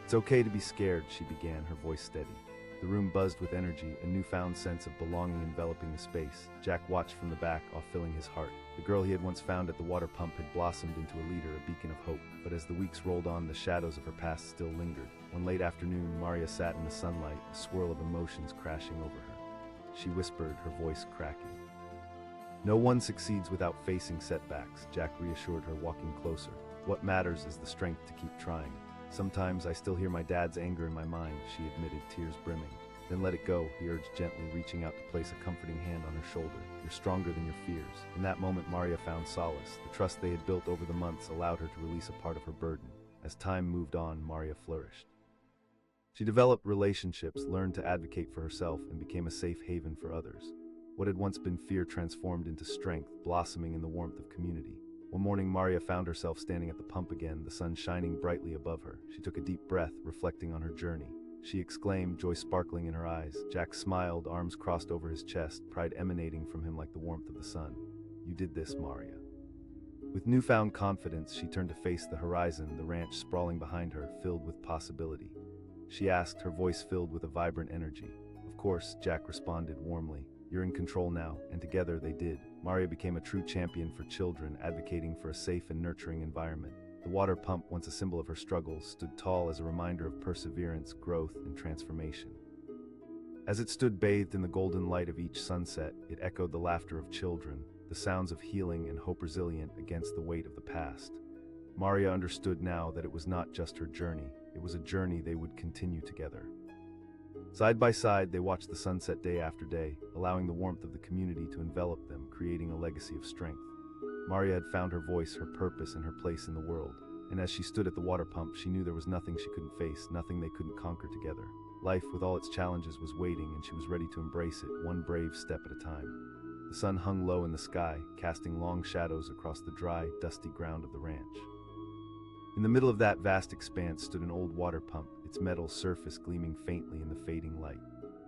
"It's okay to be scared," she began, her voice steady. The room buzzed with energy, a newfound sense of belonging enveloping the space. Jack watched from the back, awe filling his heart. The girl he had once found at the water pump had blossomed into a leader, a beacon of hope. But as the weeks rolled on, the shadows of her past still lingered. One late afternoon, Maria sat in the sunlight, a swirl of emotions crashing over her. She whispered, her voice cracking. "No one succeeds without facing setbacks," Jack reassured her, walking closer. "What matters is the strength to keep trying." "Sometimes I still hear my dad's anger in my mind," she admitted, tears brimming. "Then let it go," he urged gently, reaching out to place a comforting hand on her shoulder. "You're stronger than your fears." In that moment, Maria found solace. The trust they had built over the months allowed her to release a part of her burden. As time moved on, Maria flourished. She developed relationships, learned to advocate for herself, and became a safe haven for others. What had once been fear transformed into strength, blossoming in the warmth of community. One morning, Maria found herself standing at the pump again, the sun shining brightly above her. She took a deep breath, reflecting on her journey. She exclaimed, joy sparkling in her eyes. Jack smiled, arms crossed over his chest, pride emanating from him like the warmth of the sun. "You did this, Maria." With newfound confidence, she turned to face the horizon, the ranch sprawling behind her, filled with possibility. She asked, her voice filled with a vibrant energy. "Of course," Jack responded warmly. "You're in control now," and together they did. Maria became a true champion for children, advocating for a safe and nurturing environment. The water pump, once a symbol of her struggles, stood tall as a reminder of perseverance, growth, and transformation. As it stood bathed in the golden light of each sunset, it echoed the laughter of children, the sounds of healing and hope resilient against the weight of the past. Maria understood now that it was not just her journey, it was a journey they would continue together. Side by side, they watched the sunset day after day, allowing the warmth of the community to envelop them, creating a legacy of strength. Maria had found her voice, her purpose, and her place in the world. And as she stood at the water pump, she knew there was nothing she couldn't face, nothing they couldn't conquer together. Life, with all its challenges, was waiting, and she was ready to embrace it, one brave step at a time. The sun hung low in the sky, casting long shadows across the dry, dusty ground of the ranch. In the middle of that vast expanse stood an old water pump, its metal surface gleaming faintly in the fading light.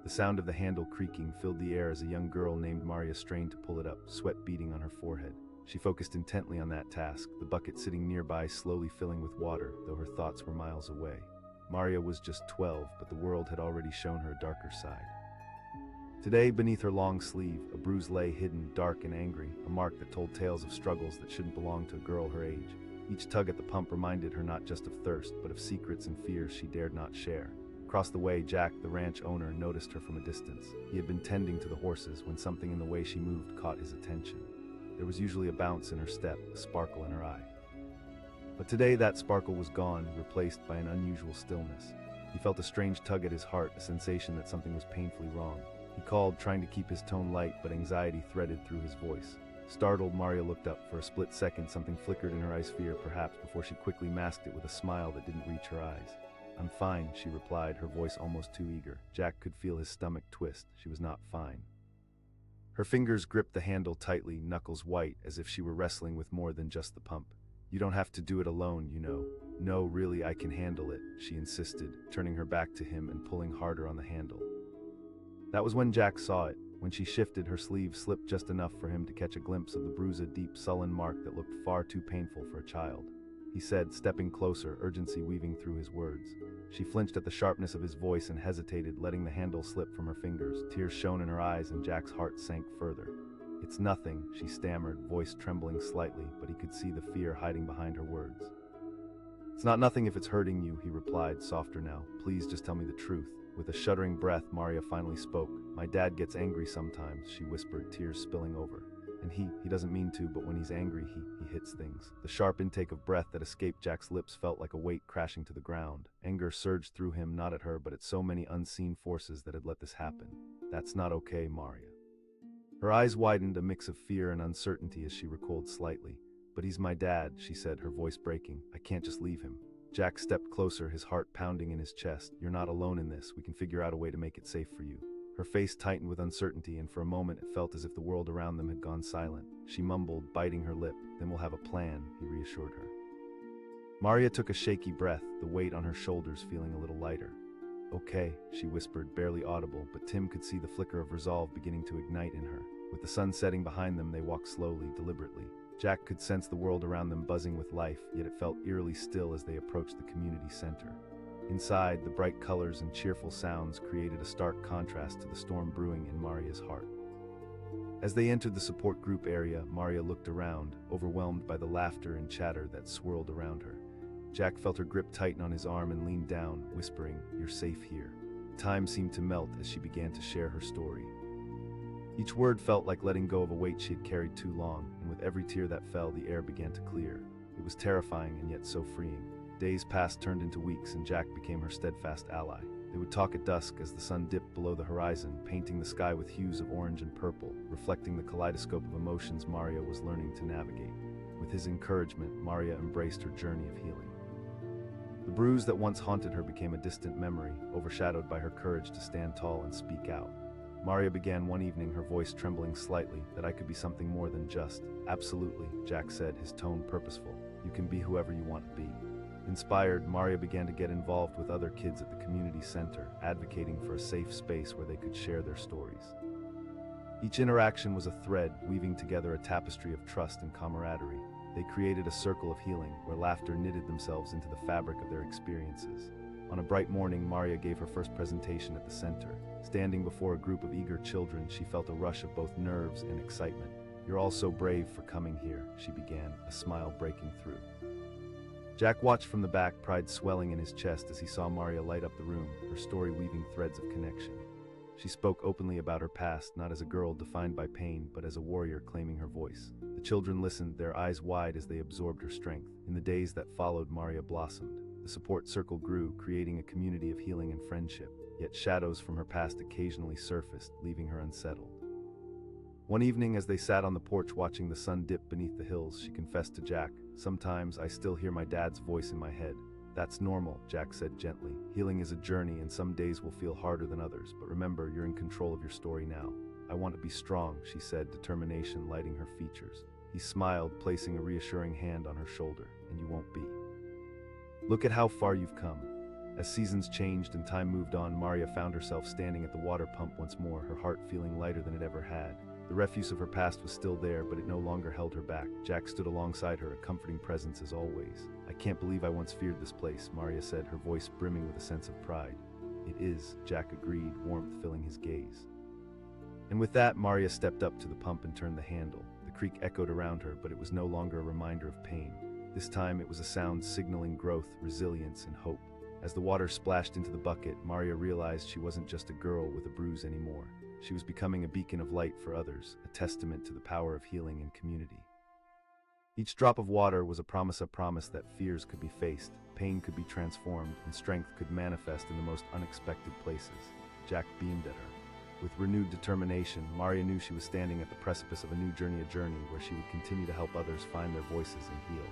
The sound of the handle creaking filled the air as a young girl named Maria strained to pull it up, sweat beading on her forehead. She focused intently on that task, the bucket sitting nearby slowly filling with water, though her thoughts were miles away. Maria was just 12, but the world had already shown her a darker side. Today, beneath her long sleeve, a bruise lay hidden, dark and angry, a mark that told tales of struggles that shouldn't belong to a girl her age. Each tug at the pump reminded her not just of thirst, but of secrets and fears she dared not share. Across the way, Jack, the ranch owner, noticed her from a distance. He had been tending to the horses when something in the way she moved caught his attention. There was usually a bounce in her step, a sparkle in her eye. But today that sparkle was gone, replaced by an unusual stillness. He felt a strange tug at his heart, a sensation that something was painfully wrong. He called, trying to keep his tone light, but anxiety threaded through his voice. Startled, Maria looked up. For a split second, something flickered in her eyes, fear perhaps, before she quickly masked it with a smile that didn't reach her eyes. "I'm fine," she replied, her voice almost too eager. Jack could feel his stomach twist. She was not fine. Her fingers gripped the handle tightly, knuckles white, as if she were wrestling with more than just the pump. "You don't have to do it alone, you know." "No, really, I can handle it," she insisted, turning her back to him and pulling harder on the handle. That was when Jack saw it. When she shifted, her sleeve slipped just enough for him to catch a glimpse of the bruise, a deep, sullen mark that looked far too painful for a child. He said, stepping closer, urgency weaving through his words. She flinched at the sharpness of his voice and hesitated, letting the handle slip from her fingers. Tears shone in her eyes and Jack's heart sank further. "It's nothing," she stammered, voice trembling slightly, but he could see the fear hiding behind her words. "It's not nothing if it's hurting you," he replied, softer now. "Please just tell me the truth." With a shuddering breath, Maria finally spoke. "My dad gets angry sometimes," she whispered, tears spilling over. "And he doesn't mean to, but when he's angry, he hits things." The sharp intake of breath that escaped Jack's lips felt like a weight crashing to the ground. Anger surged through him, not at her, but at so many unseen forces that had let this happen. "That's not okay, Maria." Her eyes widened, a mix of fear and uncertainty as she recoiled slightly. "But he's my dad," she said, her voice breaking. "I can't just leave him." Jack stepped closer, his heart pounding in his chest. "You're not alone in this. We can figure out a way to make it safe for you." Her face tightened with uncertainty, and for a moment it felt as if the world around them had gone silent. She mumbled, biting her lip. "Then we'll have a plan," he reassured her. Maria took a shaky breath, the weight on her shoulders feeling a little lighter. "Okay," she whispered, barely audible, but Tim could see the flicker of resolve beginning to ignite in her. With the sun setting behind them, they walked slowly, deliberately. Jack could sense the world around them buzzing with life, yet it felt eerily still as they approached the community center. Inside, the bright colors and cheerful sounds created a stark contrast to the storm brewing in Maria's heart. As they entered the support group area, Maria looked around, overwhelmed by the laughter and chatter that swirled around her. Jack felt her grip tighten on his arm and leaned down, whispering, "You're safe here." Time seemed to melt as she began to share her story. Each word felt like letting go of a weight she had carried too long, and with every tear that fell, the air began to clear. It was terrifying and yet so freeing. Days passed turned into weeks, and Jack became her steadfast ally. They would talk at dusk as the sun dipped below the horizon, painting the sky with hues of orange and purple, reflecting the kaleidoscope of emotions Maria was learning to navigate. With his encouragement, Maria embraced her journey of healing. The bruise that once haunted her became a distant memory, overshadowed by her courage to stand tall and speak out. Maria began one evening, her voice trembling slightly, "That I could be something more than just." "Absolutely," Jack said, his tone purposeful. "You can be whoever you want to be." Inspired, Maria began to get involved with other kids at the community center, advocating for a safe space where they could share their stories. Each interaction was a thread, weaving together a tapestry of trust and camaraderie. They created a circle of healing, where laughter knitted themselves into the fabric of their experiences. On a bright morning, Maria gave her first presentation at the center. Standing before a group of eager children, she felt a rush of both nerves and excitement. "You're all so brave for coming here," she began, a smile breaking through. Jack watched from the back, pride swelling in his chest as he saw Maria light up the room, her story weaving threads of connection. She spoke openly about her past, not as a girl defined by pain, but as a warrior claiming her voice. The children listened, their eyes wide as they absorbed her strength. In the days that followed, Maria blossomed. The support circle grew, creating a community of healing and friendship, yet shadows from her past occasionally surfaced, leaving her unsettled. One evening, as they sat on the porch watching the sun dip beneath the hills, she confessed to Jack, "Sometimes I still hear my dad's voice in my head." "That's normal," Jack said gently. "Healing is a journey, and some days will feel harder than others, but remember, you're in control of your story now." "I want to be strong," she said, determination lighting her features. He smiled, placing a reassuring hand on her shoulder. "And you won't be. Look at how far you've come." As seasons changed and time moved on, Maria found herself standing at the water pump once more, her heart feeling lighter than it ever had. The refuse of her past was still there, but it no longer held her back. Jack stood alongside her, a comforting presence as always. "I can't believe I once feared this place," Maria said, her voice brimming with a sense of pride. "It is," Jack agreed, warmth filling his gaze. And with that, Maria stepped up to the pump and turned the handle. The creak echoed around her, but it was no longer a reminder of pain. This time it was a sound signaling growth, resilience, and hope. As the water splashed into the bucket, Maria realized she wasn't just a girl with a bruise anymore. She was becoming a beacon of light for others, a testament to the power of healing and community. Each drop of water was a promise that fears could be faced, pain could be transformed, and strength could manifest in the most unexpected places. Jack beamed at her. With renewed determination, Maria knew she was standing at the precipice of a new journey, where she would continue to help others find their voices and heal.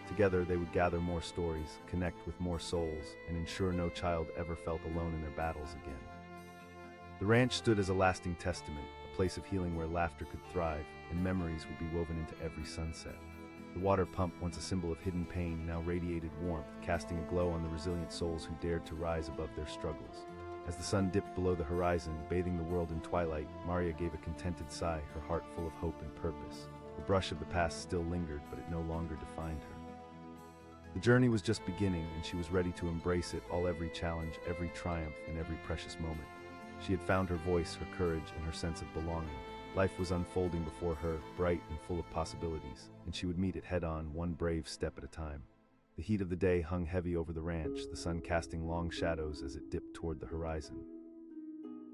Together, they would gather more stories, connect with more souls, and ensure no child ever felt alone in their battles again. The ranch stood as a lasting testament, a place of healing where laughter could thrive, and memories would be woven into every sunset. The water pump, once a symbol of hidden pain, now radiated warmth, casting a glow on the resilient souls who dared to rise above their struggles. As the sun dipped below the horizon, bathing the world in twilight, Maria gave a contented sigh, her heart full of hope and purpose. The brush of the past still lingered, but it no longer defined her. The journey was just beginning, and she was ready to embrace it all, every challenge, every triumph, and every precious moment. She had found her voice, her courage, and her sense of belonging. Life was unfolding before her, bright and full of possibilities, and she would meet it head-on, one brave step at a time. The heat of the day hung heavy over the ranch, the sun casting long shadows as it dipped toward the horizon.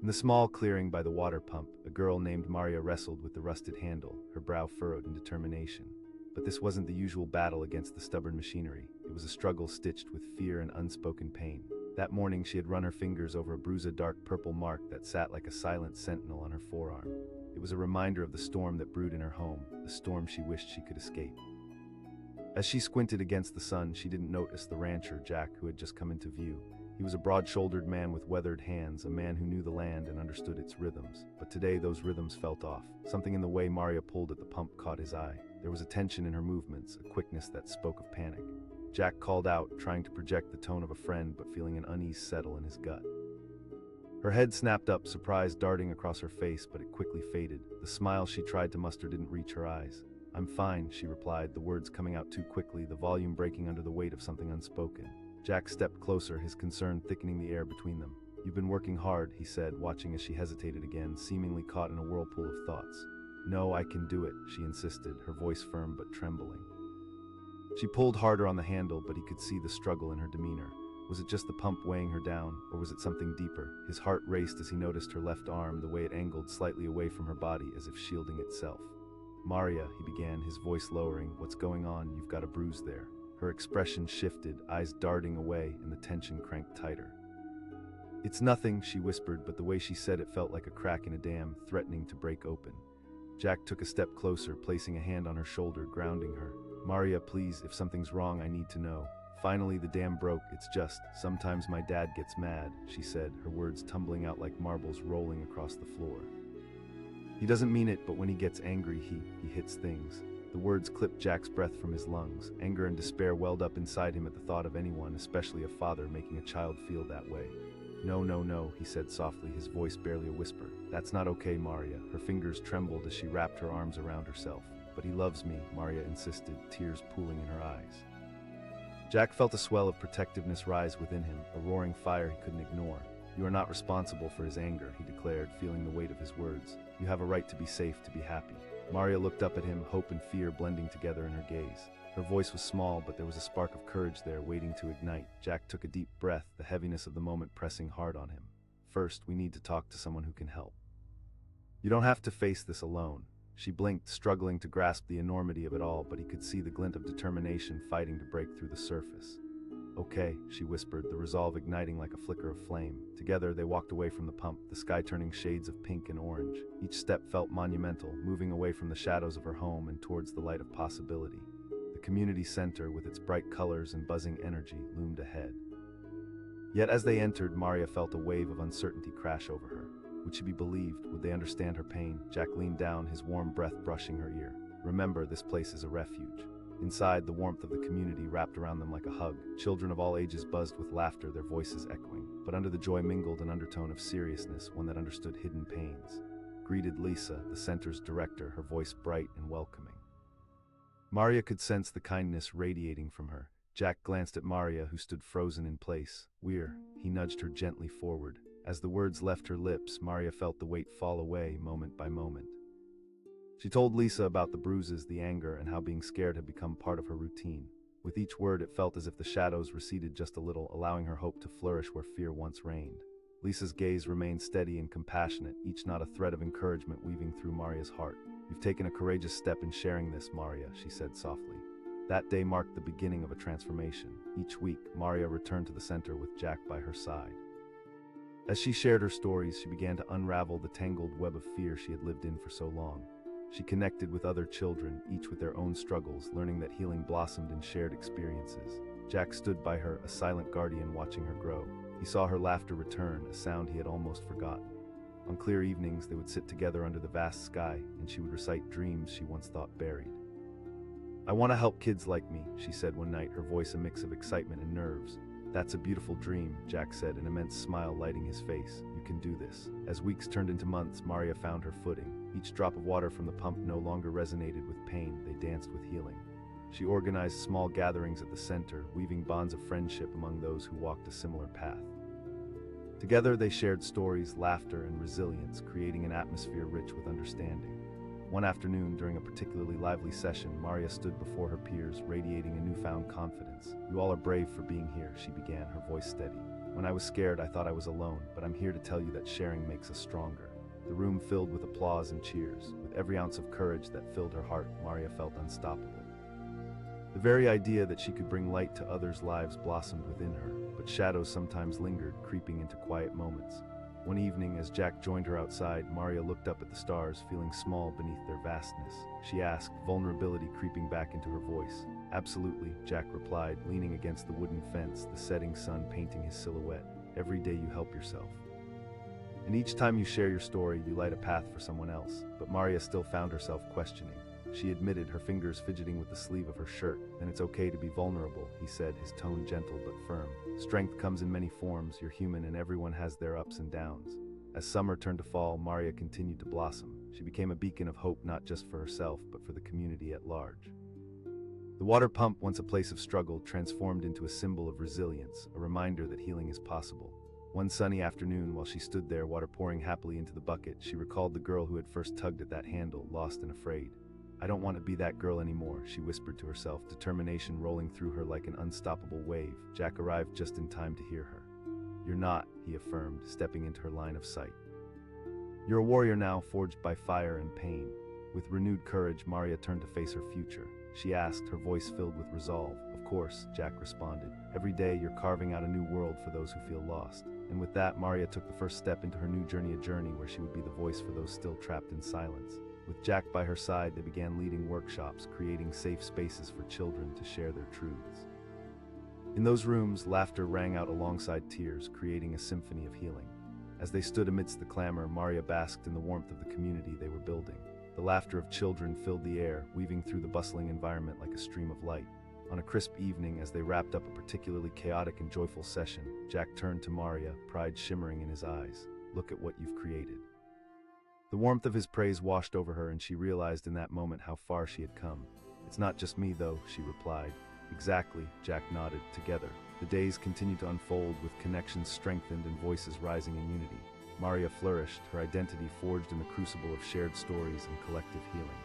In the small clearing by the water pump, a girl named Maria wrestled with the rusted handle, her brow furrowed in determination. But this wasn't the usual battle against the stubborn machinery. It was a struggle stitched with fear and unspoken pain. That morning she had run her fingers over a bruise, a dark purple mark that sat like a silent sentinel on her forearm. It was a reminder of the storm that brewed in her home, a storm she wished she could escape. As she squinted against the sun, she didn't notice the rancher, Jack, who had just come into view. He was a broad-shouldered man with weathered hands, a man who knew the land and understood its rhythms. But today those rhythms felt off. Something in the way Maria pulled at the pump caught his eye. There was a tension in her movements, a quickness that spoke of panic. Jack called out, trying to project the tone of a friend, but feeling an unease settle in his gut. Her head snapped up, surprise darting across her face, but it quickly faded. The smile she tried to muster didn't reach her eyes. "I'm fine," she replied, the words coming out too quickly, the volume breaking under the weight of something unspoken. Jack stepped closer, his concern thickening the air between them. "You've been working hard," he said, watching as she hesitated again, seemingly caught in a whirlpool of thoughts. "No, I can do it," she insisted, her voice firm but trembling. She pulled harder on the handle, but he could see the struggle in her demeanor. Was it just the pump weighing her down, or was it something deeper? His heart raced as he noticed her left arm, the way it angled slightly away from her body as if shielding itself. "Maria," he began, his voice lowering, "what's going on? You've got a bruise there." Her expression shifted, eyes darting away, and the tension cranked tighter. "It's nothing," she whispered, but the way she said it felt like a crack in a dam, threatening to break open. Jack took a step closer, placing a hand on her shoulder, grounding her. "Maria, please, if something's wrong, I need to know." "Finally, the dam broke. It's just, sometimes my dad gets mad," she said, her words tumbling out like marbles rolling across the floor. "He doesn't mean it, but when he gets angry, he hits things." The words clipped Jack's breath from his lungs. Anger and despair welled up inside him at the thought of anyone, especially a father, making a child feel that way. No, he said softly, his voice barely a whisper. "That's not okay, Maria." Her fingers trembled as she wrapped her arms around herself. "But he loves me," Maria insisted, tears pooling in her eyes. Jack felt a swell of protectiveness rise within him, a roaring fire he couldn't ignore. "You are not responsible for his anger," he declared, feeling the weight of his words. "You have a right to be safe, to be happy." Maria looked up at him, hope and fear blending together in her gaze. Her voice was small, but there was a spark of courage there waiting to ignite. Jack took a deep breath, the heaviness of the moment pressing hard on him. "First, we need to talk to someone who can help. You don't have to face this alone." She blinked, struggling to grasp the enormity of it all, but he could see the glint of determination fighting to break through the surface. "Okay," she whispered, the resolve igniting like a flicker of flame. Together, they walked away from the pump, the sky turning shades of pink and orange. Each step felt monumental, moving away from the shadows of her home and towards the light of possibility. The community center, with its bright colors and buzzing energy, loomed ahead. Yet as they entered, Maria felt a wave of uncertainty crash over her. Would she be believed? Would they understand her pain? Jack leaned down, his warm breath brushing her ear. "Remember, this place is a refuge." Inside, the warmth of the community wrapped around them like a hug. Children of all ages buzzed with laughter, their voices echoing. But under the joy mingled an undertone of seriousness, one that understood hidden pains. Greeted Lisa, the center's director, her voice bright and welcoming. Maria could sense the kindness radiating from her. Jack glanced at Maria, who stood frozen in place. He nudged her gently forward. As the words left her lips, Maria felt the weight fall away moment by moment. She told Lisa about the bruises, the anger, and how being scared had become part of her routine. With each word, it felt as if the shadows receded just a little, allowing her hope to flourish where fear once reigned. Lisa's gaze remained steady and compassionate, each knot a thread of encouragement weaving through Maria's heart. "You've taken a courageous step in sharing this, Maria," she said softly. That day marked the beginning of a transformation. Each week, Maria returned to the center with Jack by her side. As she shared her stories, she began to unravel the tangled web of fear she had lived in for so long. She connected with other children, each with their own struggles, learning that healing blossomed in shared experiences. Jack stood by her, a silent guardian watching her grow. He saw her laughter return, a sound he had almost forgotten. On clear evenings, they would sit together under the vast sky, and she would recite dreams she once thought buried. "I want to help kids like me," she said one night, her voice a mix of excitement and nerves. "That's a beautiful dream," Jack said, an immense smile lighting his face. "You can do this." As weeks turned into months, Maria found her footing. Each drop of water from the pump no longer resonated with pain, they danced with healing. She organized small gatherings at the center, weaving bonds of friendship among those who walked a similar path. Together they shared stories, laughter, and resilience, creating an atmosphere rich with understanding. One afternoon, during a particularly lively session, Maria stood before her peers, radiating a newfound confidence. "You all are brave for being here," she began, her voice steady. "When I was scared, I thought I was alone, but I'm here to tell you that sharing makes us stronger." The room filled with applause and cheers. With every ounce of courage that filled her heart, Maria felt unstoppable. The very idea that she could bring light to others' lives blossomed within her, but shadows sometimes lingered, creeping into quiet moments. One evening, as Jack joined her outside, Maria looked up at the stars, feeling small beneath their vastness. She asked, vulnerability creeping back into her voice. "Absolutely," Jack replied, leaning against the wooden fence, the setting sun painting his silhouette. "Every day you help yourself. And each time you share your story, you light a path for someone else." But Maria still found herself questioning. She admitted, her fingers fidgeting with the sleeve of her shirt. "And it's okay to be vulnerable," he said, his tone gentle but firm. "Strength comes in many forms, you're human, and everyone has their ups and downs." As summer turned to fall, Maria continued to blossom. She became a beacon of hope not just for herself, but for the community at large. The water pump, once a place of struggle, transformed into a symbol of resilience, a reminder that healing is possible. One sunny afternoon, while she stood there, water pouring happily into the bucket, she recalled the girl who had first tugged at that handle, lost and afraid. "I don't want to be that girl anymore," she whispered to herself, determination rolling through her like an unstoppable wave. Jack arrived just in time to hear her. "You're not," he affirmed, stepping into her line of sight. "You're a warrior now, forged by fire and pain." With renewed courage, Maria turned to face her future. She asked, her voice filled with resolve. "Of course," Jack responded. "Every day you're carving out a new world for those who feel lost." And with that, Maria took the first step into her new journey, a journey where she would be the voice for those still trapped in silence. With Jack by her side, they began leading workshops, creating safe spaces for children to share their truths. In those rooms, laughter rang out alongside tears, creating a symphony of healing. As they stood amidst the clamor, Maria basked in the warmth of the community they were building. The laughter of children filled the air, weaving through the bustling environment like a stream of light. On a crisp evening, as they wrapped up a particularly chaotic and joyful session, Jack turned to Maria, pride shimmering in his eyes. "Look at what you've created." The warmth of his praise washed over her, and she realized in that moment how far she had come. "It's not just me, though," she replied. "Exactly," Jack nodded. Together, the days continued to unfold, with connections strengthened and voices rising in unity. Maria flourished, her identity forged in the crucible of shared stories and collective healing.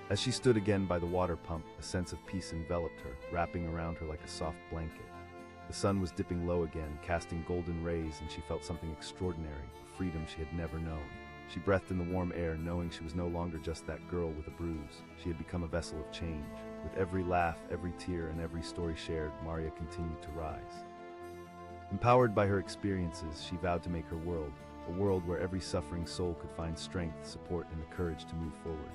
As she stood again by the water pump, a sense of peace enveloped her, wrapping around her like a soft blanket. The sun was dipping low again, casting golden rays, and she felt something extraordinary, a freedom she had never known. She breathed in the warm air, knowing she was no longer just that girl with a bruise. She had become a vessel of change. With every laugh, every tear, and every story shared, Maria continued to rise. Empowered by her experiences, she vowed to make her world, a world where every suffering soul could find strength, support, and the courage to move forward.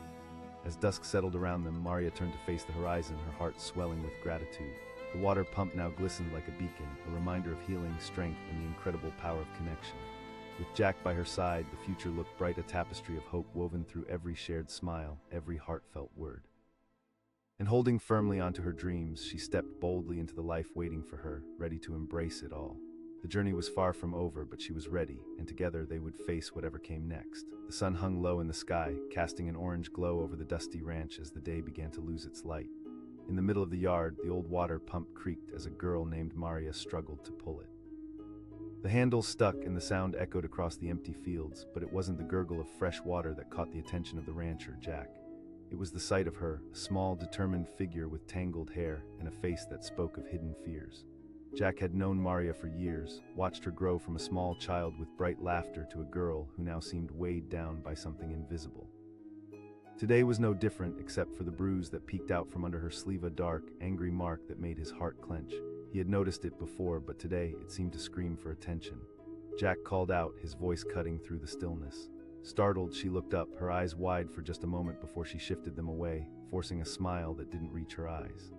As dusk settled around them, Maria turned to face the horizon, her heart swelling with gratitude. The water pump now glistened like a beacon, a reminder of healing, strength, and the incredible power of connection. With Jack by her side, the future looked bright, a tapestry of hope woven through every shared smile, every heartfelt word. And holding firmly onto her dreams, she stepped boldly into the life waiting for her, ready to embrace it all. The journey was far from over, but she was ready, and together they would face whatever came next. The sun hung low in the sky, casting an orange glow over the dusty ranch as the day began to lose its light. In the middle of the yard, the old water pump creaked as a girl named Maria struggled to pull it. The handle stuck and the sound echoed across the empty fields, but it wasn't the gurgle of fresh water that caught the attention of the rancher, Jack. It was the sight of her, a small, determined figure with tangled hair and a face that spoke of hidden fears. Jack had known Maria for years, watched her grow from a small child with bright laughter to a girl who now seemed weighed down by something invisible. Today was no different except for the bruise that peeked out from under her sleeve, a dark, angry mark that made his heart clench. He had noticed it before, but today it seemed to scream for attention. Jack called out, his voice cutting through the stillness. Startled, she looked up, her eyes wide for just a moment before she shifted them away, forcing a smile that didn't reach her eyes.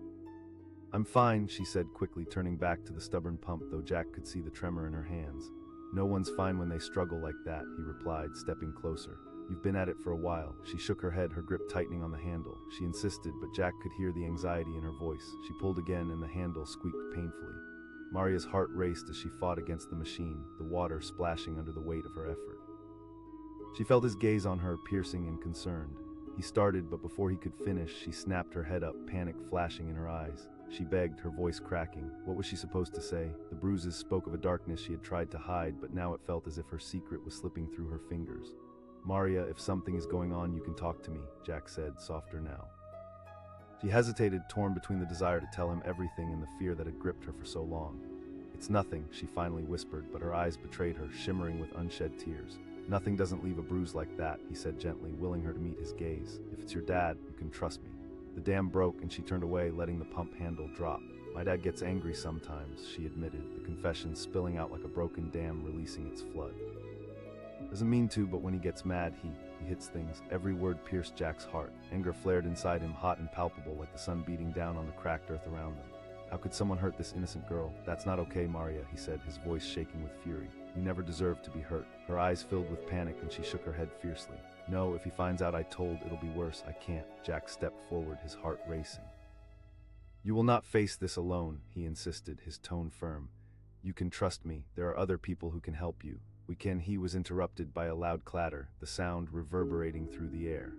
"I'm fine," she said quickly, turning back to the stubborn pump, though Jack could see the tremor in her hands. "No one's fine when they struggle like that," he replied, stepping closer. "You've been at it for a while." She shook her head, her grip tightening on the handle. She insisted, but Jack could hear the anxiety in her voice. She pulled again, and the handle squeaked painfully. Maria's heart raced as she fought against the machine, the water splashing under the weight of her effort. She felt his gaze on her, piercing and concerned. He started, but before he could finish, she snapped her head up, panic flashing in her eyes. She begged, her voice cracking. What was she supposed to say? The bruises spoke of a darkness she had tried to hide, but now it felt as if her secret was slipping through her fingers. "Maria, if something is going on, you can talk to me," Jack said, softer now. She hesitated, torn between the desire to tell him everything and the fear that had gripped her for so long. "It's nothing," she finally whispered, but her eyes betrayed her, shimmering with unshed tears. "Nothing doesn't leave a bruise like that," he said gently, willing her to meet his gaze. "If it's your dad, you can trust me." The dam broke and she turned away, letting the pump handle drop. "My dad gets angry sometimes," she admitted, the confession spilling out like a broken dam releasing its flood. "Doesn't mean to, but when he gets mad, he hits things." Every word pierced Jack's heart. Anger flared inside him, hot and palpable, like the sun beating down on the cracked earth around them. "How could someone hurt this innocent girl? That's not okay, Maria," he said, his voice shaking with fury. "You never deserved to be hurt." Her eyes filled with panic and she shook her head fiercely. "No, if he finds out I told, it'll be worse. I can't." Jack stepped forward, his heart racing. "You will not face this alone," he insisted, his tone firm. "You can trust me. There are other people who can help you. We can." He was interrupted by a loud clatter, the sound reverberating through the air.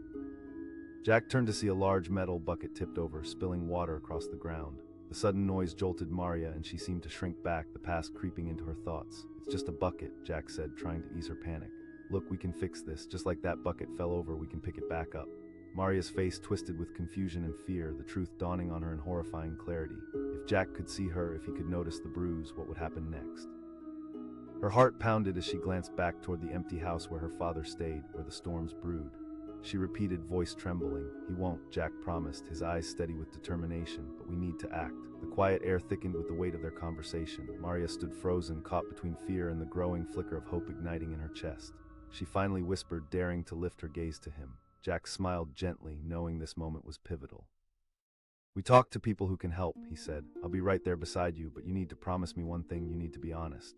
Jack turned to see a large metal bucket tipped over, spilling water across the ground. The sudden noise jolted Maria, and she seemed to shrink back, the past creeping into her thoughts. "It's just a bucket," Jack said, trying to ease her panic. "Look, we can fix this. Just like that bucket fell over, we can pick it back up." Maria's face twisted with confusion and fear, the truth dawning on her in horrifying clarity. If Jack could see her, if he could notice the bruise, what would happen next? Her heart pounded as she glanced back toward the empty house where her father stayed, where the storms brewed. She repeated, voice trembling. "He won't," Jack promised, his eyes steady with determination. "But we need to act." The quiet air thickened with the weight of their conversation. Maria stood frozen, caught between fear and the growing flicker of hope igniting in her chest. She finally whispered, daring to lift her gaze to him. Jack smiled gently, knowing this moment was pivotal. "We talk to people who can help," he said. "I'll be right there beside you, but you need to promise me one thing. You need to be honest."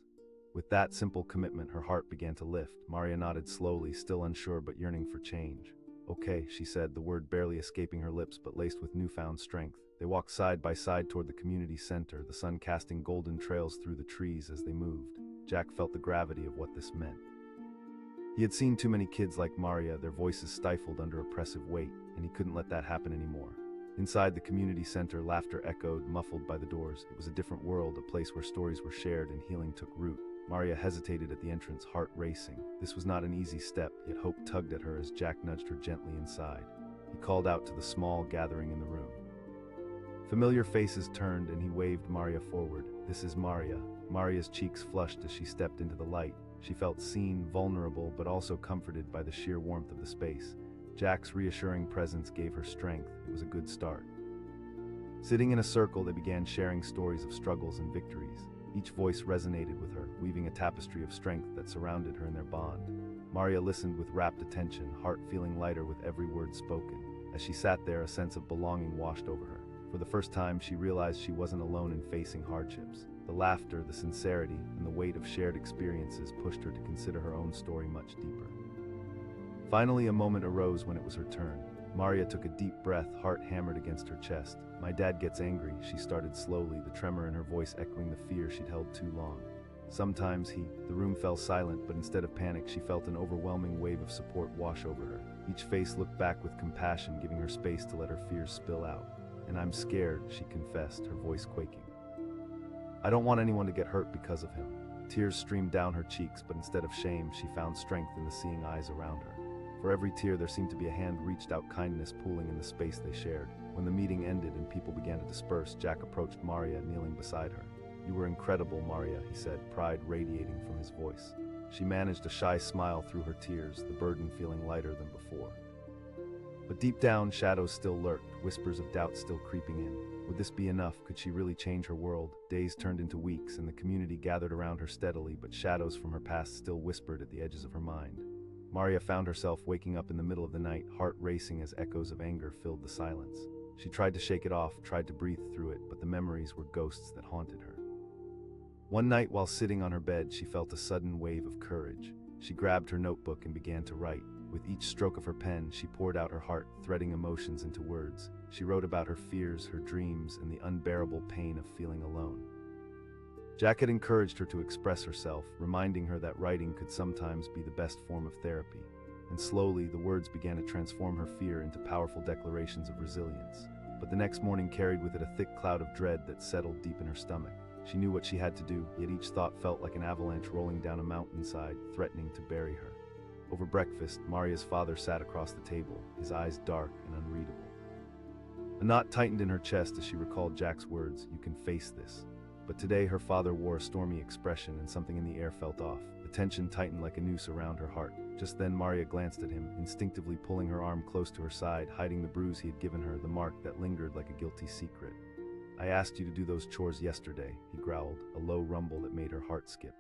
With that simple commitment, her heart began to lift. Maria nodded slowly, still unsure but yearning for change. "Okay," she said, the word barely escaping her lips but laced with newfound strength. They walked side by side toward the community center, the sun casting golden trails through the trees as they moved. Jack felt the gravity of what this meant. He had seen too many kids like Maria, their voices stifled under oppressive weight, and he couldn't let that happen anymore. Inside the community center, laughter echoed, muffled by the doors. It was a different world, a place where stories were shared and healing took root. Maria hesitated at the entrance, heart racing. This was not an easy step, yet hope tugged at her as Jack nudged her gently inside. He called out to the small gathering in the room. Familiar faces turned and he waved Maria forward. "This is Maria." Maria's cheeks flushed as she stepped into the light. She felt seen, vulnerable, but also comforted by the sheer warmth of the space. Jack's reassuring presence gave her strength. It was a good start. Sitting in a circle, they began sharing stories of struggles and victories. Each voice resonated with her, weaving a tapestry of strength that surrounded her in their bond. Maria listened with rapt attention, heart feeling lighter with every word spoken. As she sat there, a sense of belonging washed over her. For the first time, she realized she wasn't alone in facing hardships. The laughter, the sincerity, and the weight of shared experiences pushed her to consider her own story much deeper. Finally, a moment arose when it was her turn. Maria took a deep breath, heart hammered against her chest. "My dad gets angry," she started slowly, the tremor in her voice echoing the fear she'd held too long. "Sometimes The room fell silent, but instead of panic, she felt an overwhelming wave of support wash over her. Each face looked back with compassion, giving her space to let her fears spill out. "And I'm scared," she confessed, her voice quaking. "I don't want anyone to get hurt because of him." Tears streamed down her cheeks, but instead of shame, she found strength in the seeing eyes around her. For every tear there seemed to be a hand reached out, kindness pooling in the space they shared. When the meeting ended and people began to disperse, Jack approached Maria, kneeling beside her. "You were incredible, Maria," he said, pride radiating from his voice. She managed a shy smile through her tears, the burden feeling lighter than before. But deep down, shadows still lurked, whispers of doubt still creeping in. Would this be enough? Could she really change her world? Days turned into weeks, and the community gathered around her steadily, but shadows from her past still whispered at the edges of her mind. Maria found herself waking up in the middle of the night, heart racing as echoes of anger filled the silence. She tried to shake it off, tried to breathe through it, but the memories were ghosts that haunted her. One night, while sitting on her bed, she felt a sudden wave of courage. She grabbed her notebook and began to write. With each stroke of her pen, she poured out her heart, threading emotions into words. She wrote about her fears, her dreams, and the unbearable pain of feeling alone. Jack had encouraged her to express herself, reminding her that writing could sometimes be the best form of therapy. And slowly, the words began to transform her fear into powerful declarations of resilience. But the next morning carried with it a thick cloud of dread that settled deep in her stomach. She knew what she had to do, yet each thought felt like an avalanche rolling down a mountainside, threatening to bury her. Over breakfast, Maria's father sat across the table, his eyes dark and unreadable. A knot tightened in her chest as she recalled Jack's words, "You can face this." But today her father wore a stormy expression and something in the air felt off. The tension tightened like a noose around her heart. Just then Maria glanced at him, instinctively pulling her arm close to her side, hiding the bruise he had given her, the mark that lingered like a guilty secret. "I asked you to do those chores yesterday," he growled, a low rumble that made her heart skip.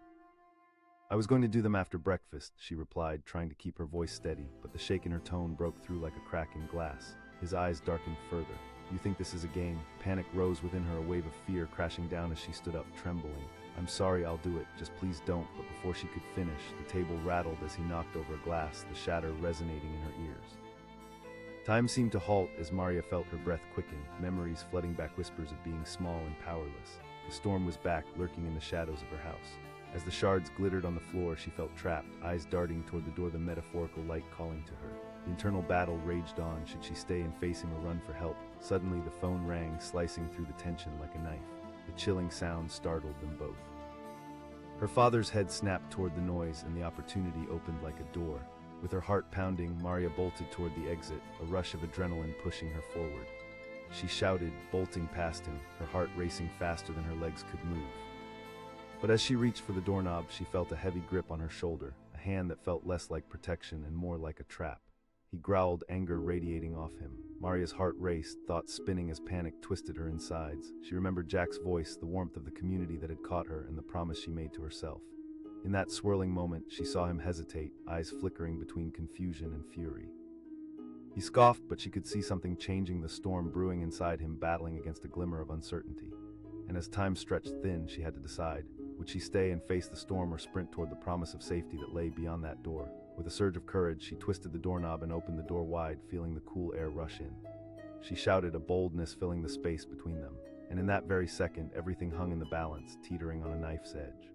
"I was going to do them after breakfast," she replied, trying to keep her voice steady, but the shake in her tone broke through like a crack in glass. His eyes darkened further. "You think this is a game?" Panic rose within her, a wave of fear crashing down as she stood up, trembling. "I'm sorry, I'll do it, just please don't." But before she could finish, the table rattled as he knocked over a glass, the shatter resonating in her ears. Time seemed to halt as Maria felt her breath quicken, memories flooding back, whispers of being small and powerless. The storm was back, lurking in the shadows of her house. As the shards glittered on the floor, she felt trapped, eyes darting toward the door, the metaphorical light calling to her. The internal battle raged on. Should she stay and face him or run for help? Suddenly the phone rang, slicing through the tension like a knife. The chilling sound startled them both. Her father's head snapped toward the noise, and the opportunity opened like a door. With her heart pounding, Maria bolted toward the exit, a rush of adrenaline pushing her forward. She shouted, bolting past him, her heart racing faster than her legs could move. But as she reached for the doorknob, she felt a heavy grip on her shoulder, a hand that felt less like protection and more like a trap. He growled, anger radiating off him. Maria's heart raced, thoughts spinning as panic twisted her insides. She remembered Jack's voice, the warmth of the community that had caught her, and the promise she made to herself. In that swirling moment, she saw him hesitate, eyes flickering between confusion and fury. He scoffed, but she could see something changing, the storm brewing inside him, battling against a glimmer of uncertainty. And as time stretched thin, she had to decide. Would she stay and face the storm or sprint toward the promise of safety that lay beyond that door? With a surge of courage, she twisted the doorknob and opened the door wide, feeling the cool air rush in. She shouted, a boldness filling the space between them. And in that very second, everything hung in the balance, teetering on a knife's edge.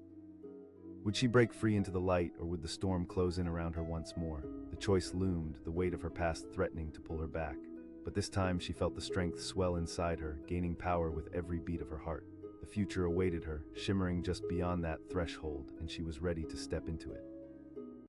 Would she break free into the light, or would the storm close in around her once more? The choice loomed, the weight of her past threatening to pull her back. But this time she felt the strength swell inside her, gaining power with every beat of her heart. The future awaited her, shimmering just beyond that threshold, and she was ready to step into it.